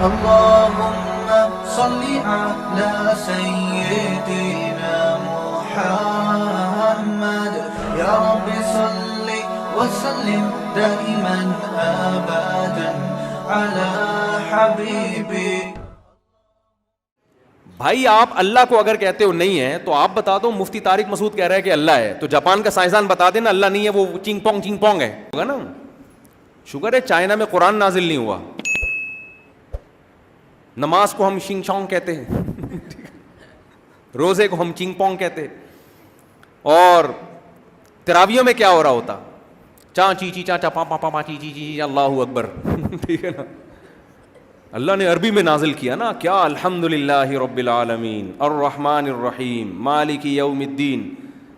اللهم صل على سيدنا محمد يا رب صل وسلم دائما ابدا على حبيبي. بھائی آپ اللہ کو اگر کہتے ہو نہیں ہے تو آپ بتا دو مفتی طارق مسعود کہہ رہا ہے کہ اللہ ہے, تو جاپان کا سائنسدان بتا دینا اللہ نہیں ہے, وہ چنگ پونگ ہے, ہوگا نا. شکر ہے چائنا میں قرآن نازل نہیں ہوا. نماز کو ہم شنگ چونگ کہتے ہیں, روزے کو ہم چنگ پونگ کہتے ہیں, اور تراویوں میں کیا ہو رہا ہوتا, چاں چی چی چاں چا پا پا پا پا چی چی چی اللہ اکبر. ٹھیک ہے نا, اللہ نے عربی میں نازل کیا نا, کیا الحمدللہ رب العالمین الرحمن الرحیم مالک یوم الدین,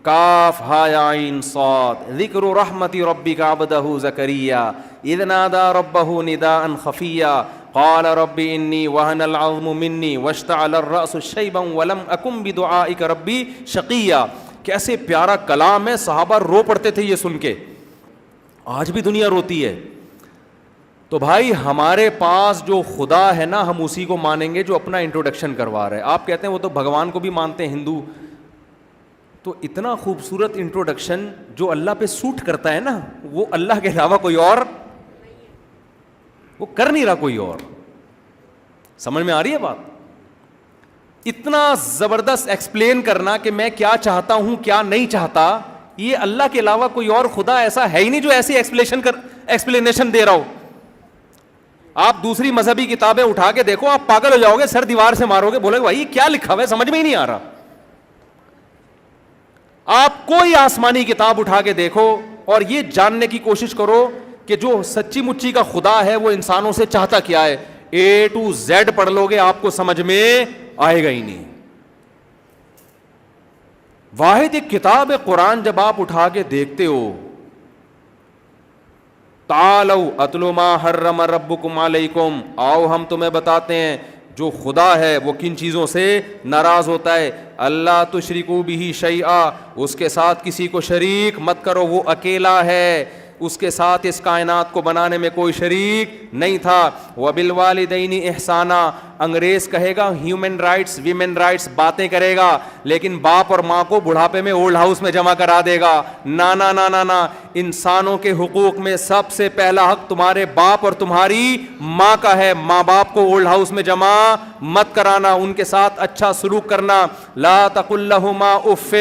کاف ہا یا عین صاد, ذکر رحمت ربک عبدہ زکریا اذ نادى ربہ نداء خفیا قال رب انی وہن العظم منی واشتعل الرأس شیبا ولم اکن بدعائک ربی شقیا. کیسے پیارا کلام ہے, صحابہ رو پڑتے تھے یہ سن کے, آج بھی دنیا روتی ہے. تو بھائی ہمارے پاس جو خدا ہے نا, ہم اسی کو مانیں گے جو اپنا انٹروڈکشن کروا رہے ہیں. آپ کہتے ہیں وہ تو بھگوان کو بھی مانتے ہیں ہندو, تو اتنا خوبصورت انٹروڈکشن جو اللہ پہ سوٹ کرتا ہے نا, وہ اللہ کے علاوہ کوئی اور وہ کر نہیں رہا, کوئی اور. سمجھ میں آ رہی ہے بات؟ اتنا زبردست ایکسپلین کرنا کہ میں کیا چاہتا ہوں کیا نہیں چاہتا, یہ اللہ کے علاوہ کوئی اور خدا ایسا ہے ہی نہیں جو ایسی ایکسپلینیشن دے رہا ہو. آپ دوسری مذہبی کتابیں اٹھا کے دیکھو, آپ پاگل ہو جاؤ گے, سر دیوار سے مارو گے, بولے گے بھائی کیا لکھا ہوا ہے, سمجھ میں ہی نہیں آ رہا. آپ کوئی آسمانی کتاب اٹھا کے دیکھو اور یہ جاننے کی کوشش کرو کہ جو سچی مچی کا خدا ہے وہ انسانوں سے چاہتا کیا ہے. اے ٹو زیڈ پڑھ لو گے, آپ کو سمجھ میں آئے گا ہی نہیں. واحد ایک کتاب ہے قرآن, جب آپ اٹھا کے دیکھتے ہو, تعالوا اتلوا ما حرم ربکم علیکم, آؤ ہم تمہیں بتاتے ہیں جو خدا ہے وہ کن چیزوں سے ناراض ہوتا ہے. اللہ تشرکوا بہ شیئا, اس کے ساتھ کسی کو شریک مت کرو, وہ اکیلا ہے, اس کے ساتھ اس کائنات کو بنانے میں کوئی شریک نہیں تھا. وبالوالدین احسانا, انگریز کہے گا ہیومن رائٹس ویمن رائٹس باتیں کرے گا, لیکن باپ اور ماں کو بڑھاپے میں اولڈ ہاؤس میں جمع کرا دے گا. نا نا نا نا نا, انسانوں کے حقوق میں سب سے پہلا حق تمہارے باپ اور تمہاری ماں کا ہے. ماں باپ کو اولڈ ہاؤس میں جمع مت کرانا, ان کے ساتھ اچھا سلوک کرنا. لا تقل لہما اف,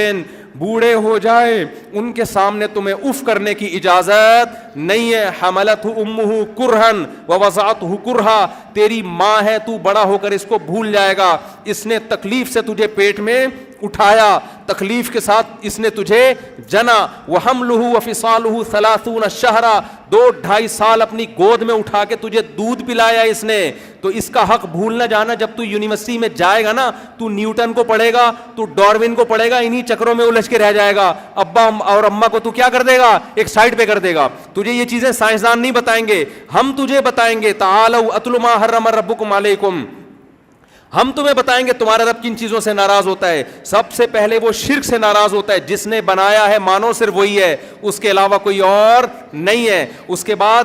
بوڑھے ہو جائے ان کے سامنے تمہیں اف کرنے کی اجازت نہیں ہے. حملتہ امہ کرہن ووضعتہ کرہا, تیری ماں ہے, تو بڑا ہو کر اس کو بھول جائے گا. اس نے تکلیف سے تجھے پیٹ میں اٹھایا, تکلیف کے ساتھ اس نے تجھے جنا. وحملہ وفصالہ 30 شہرا, 2-2.5 سال اپنی گود میں اٹھا کے تجھے دودھ پلایا اس نے. تو اس کا حق بھول نہ جانا. جب تو یونیورسٹی میں جائے گا نا, تو نیوٹن کو پڑھے گا, تو ڈاروین کو پڑھے گا, انہی چکروں میں الجھ کے رہ جائے گا. ابا اور اماں کو تو کیا کر دے گا, ایک سائڈ پہ کر دے گا. تجھے یہ چیزیں سائنسدان نہیں بتائیں گے, ہم تجھے بتائیں گے. تعالوا اتلوا ما حرم ربکم علیکم, ہم تمہیں بتائیں گے تمہارا رب کن چیزوں سے ناراض ہوتا ہے. سب سے پہلے وہ شرک سے ناراض ہوتا ہے, جس نے بنایا ہے مانو صرف وہی ہے, اس کے علاوہ کوئی اور نہیں ہے. اس کے بعد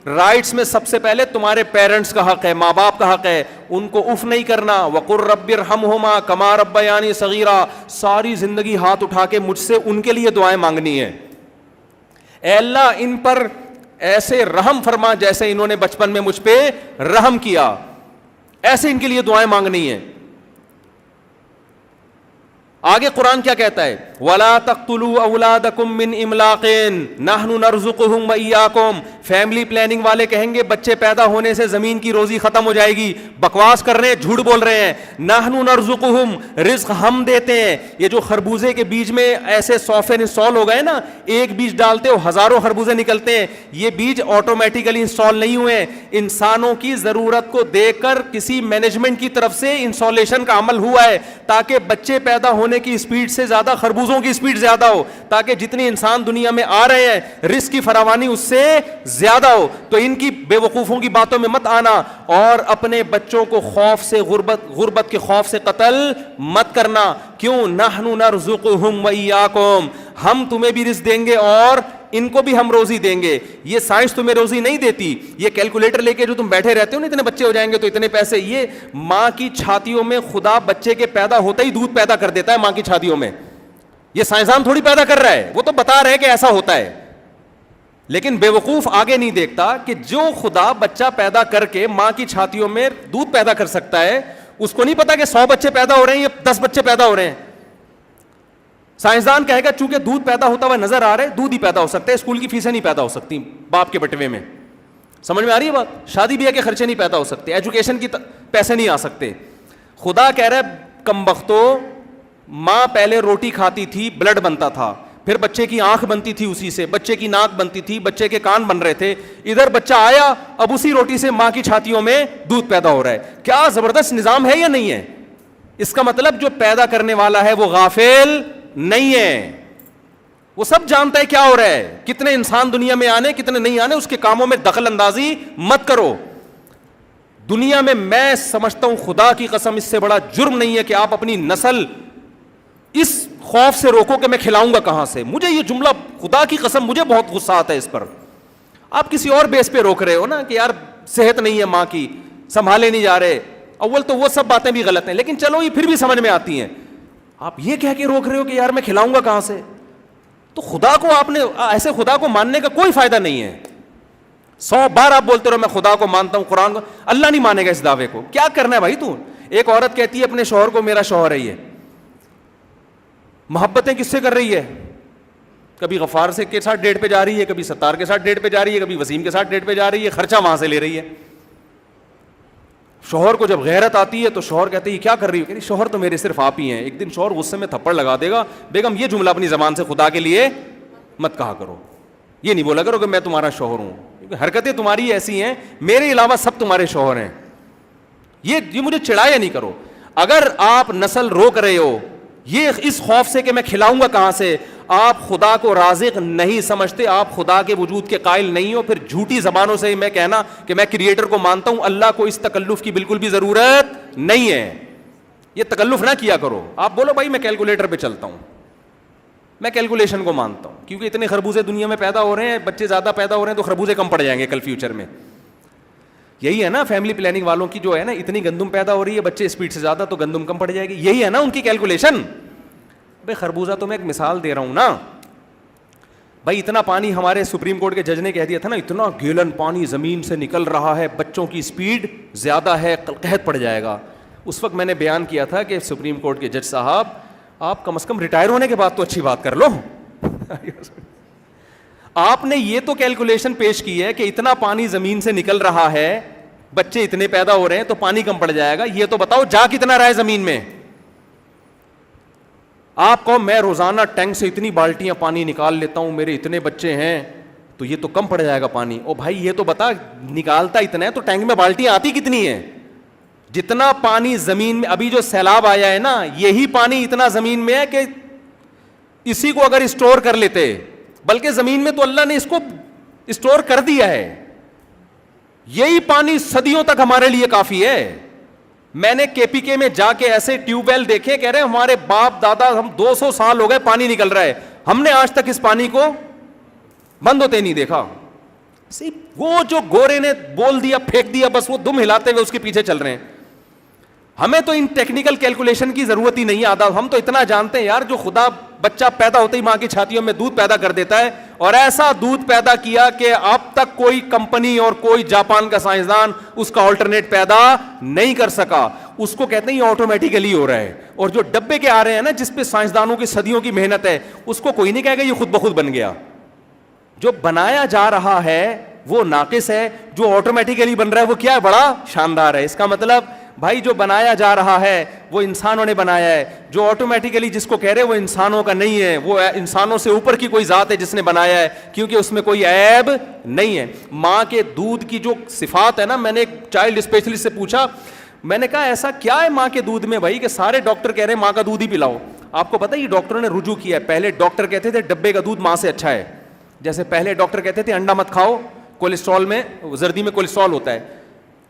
رائٹس میں سب سے پہلے تمہارے پیرنٹس کا حق ہے, ماں باپ کا حق ہے, ان کو اف نہیں کرنا. وقر رب ارحمہما کما ربیانی صغیرا, ساری زندگی ہاتھ اٹھا کے مجھ سے ان کے لیے دعائیں مانگنی ہے. اے اللہ ان پر ایسے رحم فرما جیسے انہوں نے بچپن میں مجھ پہ رحم کیا, ایسے ان کے لیے دعائیں مانگنی ہیں. آگے قرآن کیا کہتا ہے, وَلَا تَقْتُلُوا أَوْلَادَكُمْ مِنْ إِمْلَاقٍ نَحْنُ نَرْزُقُهُمْ وَإِيَّاكُمْ. فیملی پلاننگ والے کہیں گے بچے پیدا ہونے سے زمین کی روزی ختم ہو جائے گی. بکواس کر رہے ہیں, جھوٹ بول رہے ہیں. نَحْنُ نَرْزُقُهُمْ, رزق ہم دیتے ہیں. یہ جو خربوزے کے بیج میں ایسے سافٹ ویئر انسٹال ہو گئے نا, ایک بیج ڈالتے ہو ہزاروں خربوزے نکلتے ہیں, یہ بیج آٹومیٹیکلی انسٹال نہیں ہوئے ہیں. انسانوں کی ضرورت کو دیکھ کر کسی مینجمنٹ کی طرف سے انسٹالیشن کا عمل ہوا ہے, تاکہ بچے پیدا ہونے کی سپیڈ سے زیادہ خربوزوں کی سپیڈ زیادہ ہو, تاکہ جتنی انسان دنیا میں آ رہے ہیں رزق کی فراوانی اس سے زیادہ ہو. تو ان کی بے وقوفوں کی باتوں میں مت آنا, اور اپنے بچوں کو خوف سے غربت کے خوف سے قتل مت کرنا. کیوں؟ نحن نرزقہم وإیاکم, ہم تمہیں بھی رزق دیں گے اور ان کو بھی ہم روزی دیں گے. یہ سائنس تمہیں روزی نہیں دیتی. یہ کیلکولیٹر لے کے جو تم بیٹھے رہتے ہو نا اتنے بچے ہو جائیں گے تو اتنے پیسے, یہ ماں کی چھاتیوں میں خدا بچے کے پیدا ہوتا ہی دودھ پیدا کر دیتا ہے ماں کی چھاتیوں میں. یہ سائنسدان تھوڑی پیدا کر رہا ہے, وہ تو بتا رہے ہیں کہ ایسا ہوتا ہے. لیکن بے وقوف آگے نہیں دیکھتا کہ جو خدا بچہ پیدا کر کے ماں کی چھاتیوں میں دودھ پیدا کر سکتا ہے, اس کو نہیں پتا کہ 100 بچے پیدا ہو رہے ہیں یا 10 بچے پیدا ہو رہے ہیں. سائنسدان کہے گا چونکہ دودھ پیدا ہوتا ہوا نظر آ رہا ہے, دودھ ہی پیدا ہو سکتا ہے, اسکول کی فیسیں نہیں پیدا ہو سکتی باپ کے بٹوے میں. سمجھ میں آ رہی ہے بات؟ شادی بیاہ کے خرچے نہیں پیدا ہو سکتے, ایجوکیشن کی پیسے نہیں آ سکتے. خدا کہہ رہا ہے کمبختو, ماں پہلے روٹی کھاتی تھی, بلڈ بنتا تھا, پھر بچے کی آنکھ بنتی تھی, اسی سے بچے کی ناک بنتی تھی, بچے کے کان بن رہے تھے, ادھر بچہ آیا, اب اسی روٹی سے ماں کی چھاتیوں میں دودھ پیدا ہو رہا ہے. کیا زبردست نظام ہے یا نہیں ہے؟ اس کا مطلب جو پیدا کرنے والا ہے وہ غافل نہیں ہے, وہ سب جانتا ہے کیا ہو رہا ہے, کتنے انسان دنیا میں آنے کتنے نہیں آنے, اس کے کاموں میں دخل اندازی مت کرو. دنیا میں سمجھتا ہوں خدا کی قسم اس سے بڑا جرم نہیں ہے کہ آپ اپنی نسل اس خوف سے روکو کہ میں کھلاؤں گا کہاں سے. مجھے یہ جملہ خدا کی قسم مجھے بہت غصہ آتا ہے اس پر. آپ کسی اور بیس پہ روک رہے ہو نا کہ یار صحت نہیں ہے ماں کی, سنبھالے نہیں جا رہے. اول تو وہ سب باتیں بھی غلط ہیں, لیکن چلو یہ پھر بھی سمجھ میں آتی ہیں. آپ یہ کہہ کے روک رہے ہو کہ یار میں کھلاؤں گا کہاں سے, تو خدا کو آپ نے ایسے خدا کو ماننے کا کوئی فائدہ نہیں ہے. 100 بار آپ بولتے رہو میں خدا کو مانتا ہوں, قرآن کو, اللہ نہیں مانے گا اس دعوے کو. کیا کرنا ہے بھائی تو؟ ایک عورت کہتی ہے اپنے شوہر کو میرا شوہر ہے, یہ محبتیں کس سے کر رہی ہے؟ کبھی غفار سے کے ساتھ ڈیٹ پہ جا رہی ہے, کبھی ستار کے ساتھ ڈیٹ پہ جا رہی ہے, کبھی وسیم کے ساتھ ڈیٹ پہ جا رہی ہے, خرچہ وہاں سے لے رہی ہے. شوہر کو جب غیرت آتی ہے تو شوہر کہتے ہیں یہ کیا کر رہی ہو؟ کہتی شوہر تو میرے صرف آپ ہی ہیں. ایک دن شوہر غصے میں تھپڑ لگا دے گا, بیگم یہ جملہ اپنی زبان سے خدا کے لیے مت کہا کرو, یہ نہیں بولا کرو کہ میں تمہارا شوہر ہوں, کیونکہ حرکتیں تمہاری ایسی ہیں میرے علاوہ سب تمہارے شوہر ہیں. یہ مجھے چڑھایا نہیں کرو. اگر آپ نسل روک رہے ہو یہ اس خوف سے کہ میں کھلاؤں گا کہاں سے, آپ خدا کو رازق نہیں سمجھتے, آپ خدا کے وجود کے قائل نہیں ہو. پھر جھوٹی زبانوں سے میں کہنا کہ میں کریٹر کو مانتا ہوں, اللہ کو اس تکلف کی بالکل بھی ضرورت نہیں ہے. یہ تکلف نہ کیا کرو. آپ بولو بھائی میں کیلکولیٹر پہ چلتا ہوں, میں کیلکولیشن کو مانتا ہوں, کیونکہ اتنے خربوزے دنیا میں پیدا ہو رہے ہیں, بچے زیادہ پیدا ہو رہے ہیں تو خربوزے کم پڑ جائیں گے کل فیوچر میں. یہی ہے نا فیملی پلاننگ والوں کی, جو ہے نا اتنی گندم پیدا ہو رہی ہے, بچے اسپیڈ سے زیادہ تو گندم کم پڑ جائے گی. یہی ہے نا ان کی کیلکولیشن. بھائی خربوزہ تو میں ایک مثال دے رہا ہوں نا بھائی. اتنا پانی ہمارے سپریم کورٹ کے جج نے کہہ دیا تھا نا, اتنا گیلن پانی زمین سے نکل رہا ہے, بچوں کی اسپیڈ زیادہ ہے, قحط پڑ جائے گا. اس وقت میں نے بیان کیا تھا کہ سپریم کورٹ کے جج صاحب آپ کم از کم ریٹائر ہونے کے بعد تو اچھی بات کر لو. آپ نے یہ تو کیلکولیشن پیش کی ہے کہ اتنا پانی زمین سے نکل رہا ہے, بچے اتنے پیدا ہو رہے ہیں تو پانی کم پڑ جائے گا. یہ تو بتاؤ جا کتنا رہا ہے زمین میں. آپ کو میں روزانہ ٹینک سے اتنی بالٹیاں پانی نکال لیتا ہوں, میرے اتنے بچے ہیں, تو یہ تو کم پڑ جائے گا پانی. او بھائی یہ تو بتا نکالتا اتنا ہے تو ٹینک میں بالٹیاں آتی کتنی ہیں؟ جتنا پانی زمین میں, ابھی جو سیلاب آیا ہے نا یہی پانی اتنا زمین میں ہے کہ اسی کو اگر اسٹور کر لیتے, بلکہ زمین میں تو اللہ نے اس کو اسٹور کر دیا ہے, یہی پانی صدیوں تک ہمارے لیے کافی ہے. میں نے کے پی کے میں جا کے ایسے ٹیوب ویل دیکھے, کہہ رہے ہیں ہمارے باپ دادا ہم 200 سال ہو گئے پانی نکل رہا ہے, ہم نے آج تک اس پانی کو بند ہوتے نہیں دیکھا. وہ جو گورے نے بول دیا پھینک دیا, بس وہ دم ہلاتے ہوئے اس کے پیچھے چل رہے ہیں. ہمیں تو ان ٹیکنیکل کیلکولیشن کی ضرورت ہی نہیں آتا. ہم تو اتنا جانتے ہیں یار جو خدا بچہ پیدا ہوتے ہی ماں کی چھاتیوں میں دودھ پیدا کر دیتا ہے, اور ایسا دودھ پیدا کیا کہ اب تک کوئی کمپنی اور کوئی جاپان کا سائنسدان اس کا آلٹرنیٹ پیدا نہیں کر سکا. اس کو کہتے ہیں یہ آٹومیٹیکلی ہو رہا ہے. اور جو ڈبے کے آ رہے ہیں نا جس پہ سائنسدانوں کی صدیوں کی محنت ہے, اس کو کوئی نہیں کہے گا یہ خود بخود بن گیا. جو بنایا جا رہا ہے وہ ناقص ہے, جو آٹومیٹیکلی بن رہا ہے وہ کیا ہے, بڑا شاندار ہے. اس کا مطلب بھائی جو بنایا جا رہا ہے وہ انسانوں نے بنایا ہے, جو آٹومیٹیکلی جس کو کہہ رہے وہ انسانوں کا نہیں ہے, وہ انسانوں سے اوپر کی کوئی ذات ہے جس نے بنایا ہے, کیونکہ اس میں کوئی عیب نہیں ہے. ماں کے دودھ کی جو صفات ہے نا, میں نے ایک چائلڈ اسپیشلسٹ سے پوچھا, میں نے کہا ایسا کیا ہے ماں کے دودھ میں بھائی کہ سارے ڈاکٹر کہہ رہے ہیں ماں کا دودھ ہی پلاؤ. آپ کو پتہ ہے یہ ڈاکٹروں نے رجوع کیا ہے. پہلے ڈاکٹر کہتے تھے ڈبے کا دودھ ماں سے اچھا ہے, جیسے پہلے ڈاکٹر کہتے تھے انڈا مت کھاؤ, کولیسٹرول میں زردی میں کولیسٹرول ہوتا ہے.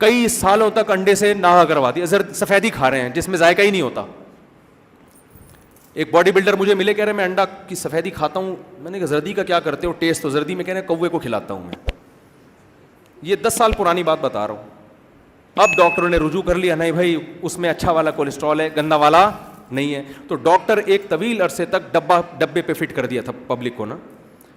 کئی سالوں تک انڈے سے ناغہ کروا دیا, سفیدی کھا رہے ہیں جس میں ذائقہ ہی نہیں ہوتا. ایک باڈی بلڈر مجھے ملے, کہہ رہے میں انڈا کی سفیدی کھاتا ہوں. میں نے کہا زردی کا کیا کرتے ہو ٹیسٹ؟ تو زردی میں کہہ رہے ہیں کوے کو کھلاتا ہوں میں. یہ 10 سال پرانی بات بتا رہا ہوں. اب ڈاکٹروں نے رجوع کر لیا, نہیں بھائی اس میں اچھا والا کولیسٹرول ہے, گندا والا نہیں ہے. تو ڈاکٹر ایک طویل عرصے تک ڈبے پہ فٹ کر دیا تھا پبلک کو نا,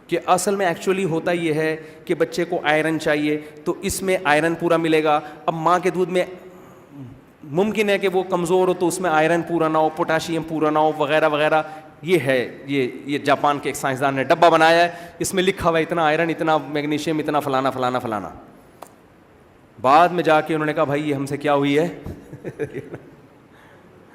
کہ اصل میں ایکچولی ہوتا یہ ہے کہ بچے کو آئرن چاہیے تو اس میں آئرن پورا ملے گا. اب ماں کے دودھ میں ممکن ہے کہ وہ کمزور ہو تو اس میں آئرن پورا نہ ہو, پوٹاشیم پورا نہ ہو, وغیرہ وغیرہ. یہ ہے یہ جاپان کے ایک سائنسدان نے ڈبہ بنایا ہے, اس میں لکھا ہوا ہے اتنا آئرن, اتنا میگنیشیم, اتنا فلانا فلانا فلانا. بعد میں جا کے انہوں نے کہا بھائی یہ ہم سے کیا ہوئی ہے.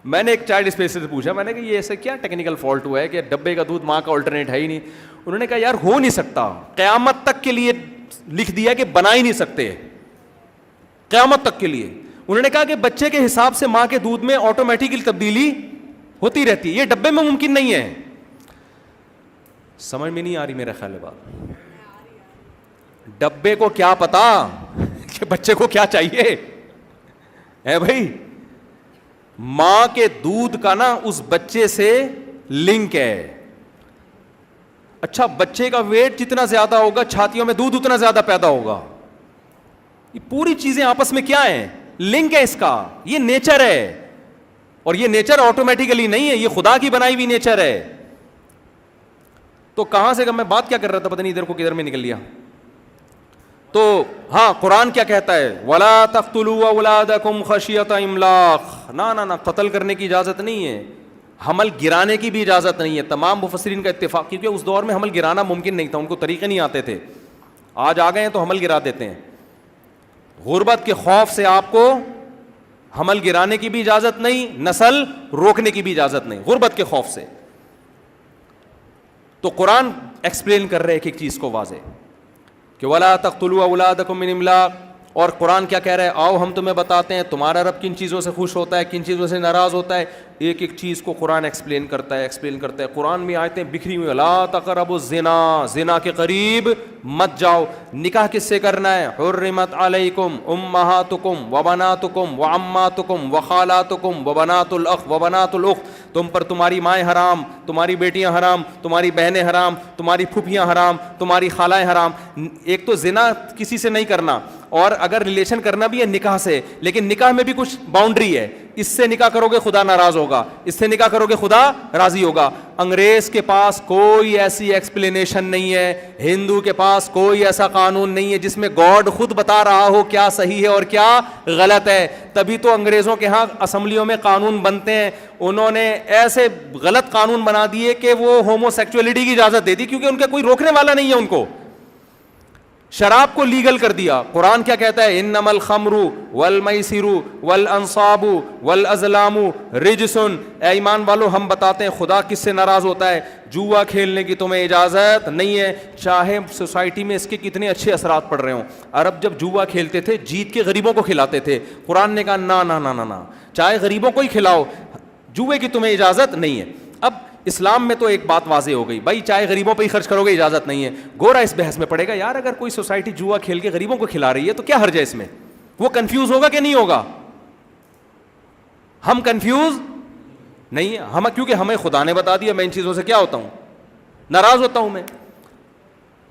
میں نے ایک چائلڈ اسپیشلسٹ سے پوچھا, میں نے کہا یہ ایسے کیا ٹیکنیکل فالٹ ہوا ہے کہ ڈبے کا دودھ ماں کا آلٹرنیٹ ہے ہی نہیں. انہوں نے کہا یار ہو نہیں سکتا, قیامت تک کے لیے لکھ دیا کہ بنا ہی نہیں سکتے, قیامت تک کے لیے. انہوں نے کہا کہ بچے کے حساب سے ماں کے دودھ میں آٹومیٹکلی تبدیلی ہوتی رہتی ہے, یہ ڈبے میں ممکن نہیں ہے. سمجھ میں نہیں آ رہی میرا خیال ہے بات. ڈبے کو کیا پتا کہ بچے کو کیا چاہیے ہے بھائی. ماں کے دودھ کا نا اس بچے سے لنک ہے. اچھا بچے کا ویٹ جتنا زیادہ ہوگا چھاتیوں میں دودھ اتنا زیادہ پیدا ہوگا. یہ پوری چیزیں آپس میں کیا ہیں, لنک ہے اس کا. یہ نیچر ہے, اور یہ نیچر آٹومیٹیکلی نہیں ہے, یہ خدا کی بنائی ہوئی نیچر ہے. تو کہاں سے میں بات کیا کر رہا تھا پتہ نہیں ادھر کو کدھر میں نکل لیا. تو ہاں قرآن کیا کہتا ہے, وَلَا تَقْتُلُوا أَوْلَادَكُمْ خَشْيَةَ إِمْلَاقٍ. نہ قتل کرنے کی اجازت نہیں ہے, حمل گرانے کی بھی اجازت نہیں ہے. تمام مفسرین کا اتفاق, کیونکہ اس دور میں حمل گرانا ممکن نہیں تھا, ان کو طریقے نہیں آتے تھے. آج آ گئے ہیں تو حمل گرا دیتے ہیں. غربت کے خوف سے آپ کو حمل گرانے کی بھی اجازت نہیں, نسل روکنے کی بھی اجازت نہیں, غربت کے خوف سے. تو قرآن ایکسپلین کر رہے ایک ایک چیز کو واضح کہ وَلَا تَقْتُلُوا أَوْلَادَكُمْ مِنْ إِمْلَاقٍ. اور قرآن کیا کہہ رہا ہے, آؤ ہم تمہیں بتاتے ہیں تمہارا رب کن چیزوں سے خوش ہوتا ہے, کن چیزوں سے ناراض ہوتا ہے. ایک ایک چیز کو قرآن ایکسپلین کرتا ہے. قرآن میں آیتیں بکھری ہوئی, لا تقربوا الزنا, زنا کے قریب مت جاؤ. نکاح کس سے کرنا ہے, حرمت علیکم امہاتکم وبناتکم وعماتکم وخالاتکم وبنات الاخ وبنات الاخت. تم پر تمہاری مائیں حرام, تمہاری بیٹیاں حرام, تمہاری بہنیں حرام, تمہاری پھوپھیاں حرام, تمہاری خالائیں حرام. ایک تو زنا کسی سے نہیں کرنا, اور اگر ریلیشن کرنا بھی ہے نکاح سے, لیکن نکاح میں بھی کچھ باؤنڈری ہے. اس سے نکاح کرو گے خدا ناراض ہوگا, اس سے نکاح کرو گے خدا راضی ہوگا. انگریز کے پاس کوئی ایسی ایکسپلینیشن نہیں ہے, ہندو کے پاس کوئی ایسا قانون نہیں ہے جس میں گاڈ خود بتا رہا ہو کیا صحیح ہے اور کیا غلط ہے. تبھی تو انگریزوں کے ہاں اسمبلیوں میں قانون بنتے ہیں. انہوں نے ایسے غلط قانون بنا دیے کہ وہ ہومو سیکچولیٹی کی اجازت دے دی, کیونکہ ان کا کوئی روکنے والا نہیں ہے. ان کو شراب کو لیگل کر دیا. قرآن کیا کہتا ہے, انما الخمر والمیسر والانصاب والازلام رجس. اے ایمان والو ہم بتاتے ہیں خدا کس سے ناراض ہوتا ہے, جوا کھیلنے کی تمہیں اجازت نہیں ہے, چاہے سوسائٹی میں اس کے کتنے اچھے اثرات پڑ رہے ہوں. عرب جب جوا کھیلتے تھے جیت کے غریبوں کو کھلاتے تھے. قرآن نے کہا نا نا نا نا نا, چاہے غریبوں کو ہی کھلاؤ, جوئے کی تمہیں اجازت نہیں ہے. اب اسلام میں تو ایک بات واضح ہو گئی, بھائی چاہے غریبوں پہ ہی خرچ کرو گے اجازت نہیں ہے. گورا اس بحث میں پڑے گا, یار اگر کوئی سوسائٹی جوا کھیل کے غریبوں کو کھلا رہی ہے تو کیا حرج ہے اس میں. وہ کنفیوز ہوگا کہ نہیں ہوگا, ہم کنفیوز نہیں ہے. ہم کیونکہ ہمیں خدا نے بتا دیا, میں ان چیزوں سے کیا ہوتا ہوں, ناراض ہوتا ہوں میں.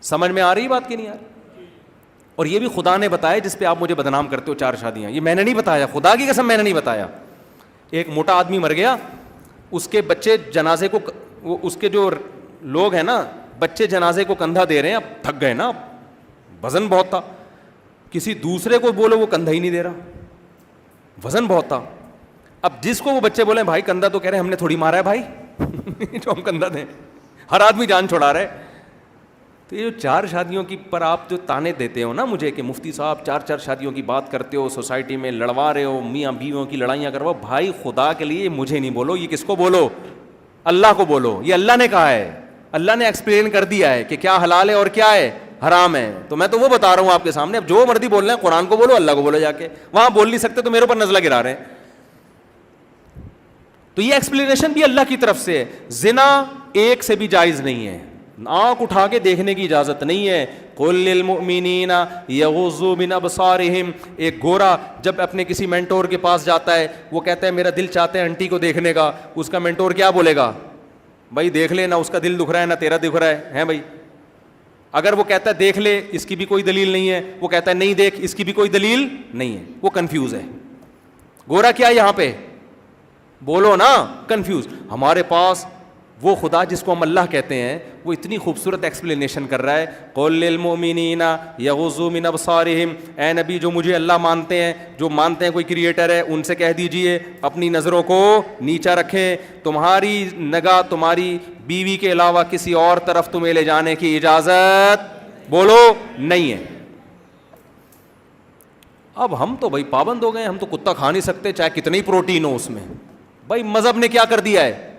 سمجھ میں آ رہی بات کہ نہیں آ رہی. اور یہ بھی خدا نے بتایا جس پہ آپ مجھے بدنام کرتے ہو 4 شادیاں, یہ میں نے نہیں بتایا, خدا کی قسم میں نے نہیں بتایا. ایک موٹا آدمی مر گیا, اس کے بچے جنازے کو, اس کے جو لوگ ہیں نا بچے جنازے کو کندھا دے رہے ہیں, اب تھک گئے نا, وزن بہت تھا. کسی دوسرے کو بولو وہ کندھا ہی نہیں دے رہا, وزن بہت تھا. اب جس کو وہ بچے بولے بھائی کندھا, تو کہہ رہے ہیں ہم نے تھوڑی مارا ہے بھائی جو ہم کندھا دیں. ہر آدمی جان چھڑا رہا ہے. تو یہ جو 4 شادیوں کی پر آپ جو تانے دیتے ہو نا مجھے کہ مفتی صاحب 4 شادیوں کی بات کرتے ہو, سوسائٹی میں لڑوا رہے ہو, میاں بیویوں کی لڑائیاں کرواؤ, بھائی خدا کے لیے مجھے نہیں بولو, یہ کس کو بولو, اللہ کو بولو. یہ اللہ نے کہا ہے, اللہ نے ایکسپلین کر دیا ہے کہ کیا حلال ہے اور کیا ہے حرام ہے. تو میں تو وہ بتا رہا ہوں آپ کے سامنے. اب جو مرضی بول رہے ہیں, قرآن کو بولو, اللہ کو بولو. جا کے وہاں بول نہیں سکتے تو میرے اوپر نزلہ گرا رہے ہیں. تو یہ ایکسپلینیشن بھی اللہ کی طرف سے ہے. زنا ایک سے بھی جائز نہیں ہے, آنکھ اٹھا کے دیکھنے کی اجازت نہیں ہے. قل للمؤمنین یغضوا من ابصارہم. ایک گورا جب اپنے کسی مینٹور کے پاس جاتا ہے, وہ کہتا ہے میرا دل چاہتا ہے انٹی کو دیکھنے کا, اس کا مینٹور کیا بولے گا, بھائی دیکھ لے، نہ اس کا دل دکھ رہا ہے نہ تیرا دکھ رہا ہے بھائی. اگر وہ کہتا ہے دیکھ لے، اس کی بھی کوئی دلیل نہیں ہے، وہ کہتا ہے نہیں دیکھ، اس کی بھی کوئی دلیل نہیں ہے، وہ کنفیوز ہے. گورا کیا ہے یہاں پہ؟ بولو نا، کنفیوز. ہمارے پاس وہ خدا جس کو ہم اللہ کہتے ہیں وہ اتنی خوبصورت ایکسپلینیشن کر رہا ہے. قل للمؤمنین یغضوا من ابصارہم، اے نبی جو مجھے اللہ مانتے ہیں، جو مانتے ہیں کوئی کریٹر ہے، ان سے کہہ دیجئے اپنی نظروں کو نیچا رکھیں. تمہاری نگاہ تمہاری بیوی کے علاوہ کسی اور طرف تمہیں لے جانے کی اجازت بولو نہیں ہے. اب ہم تو بھائی پابند ہو گئے، ہم تو کتا کھا نہیں سکتے چاہے کتنی پروٹین ہو اس میں. بھائی مذہب نے کیا کر دیا ہے؟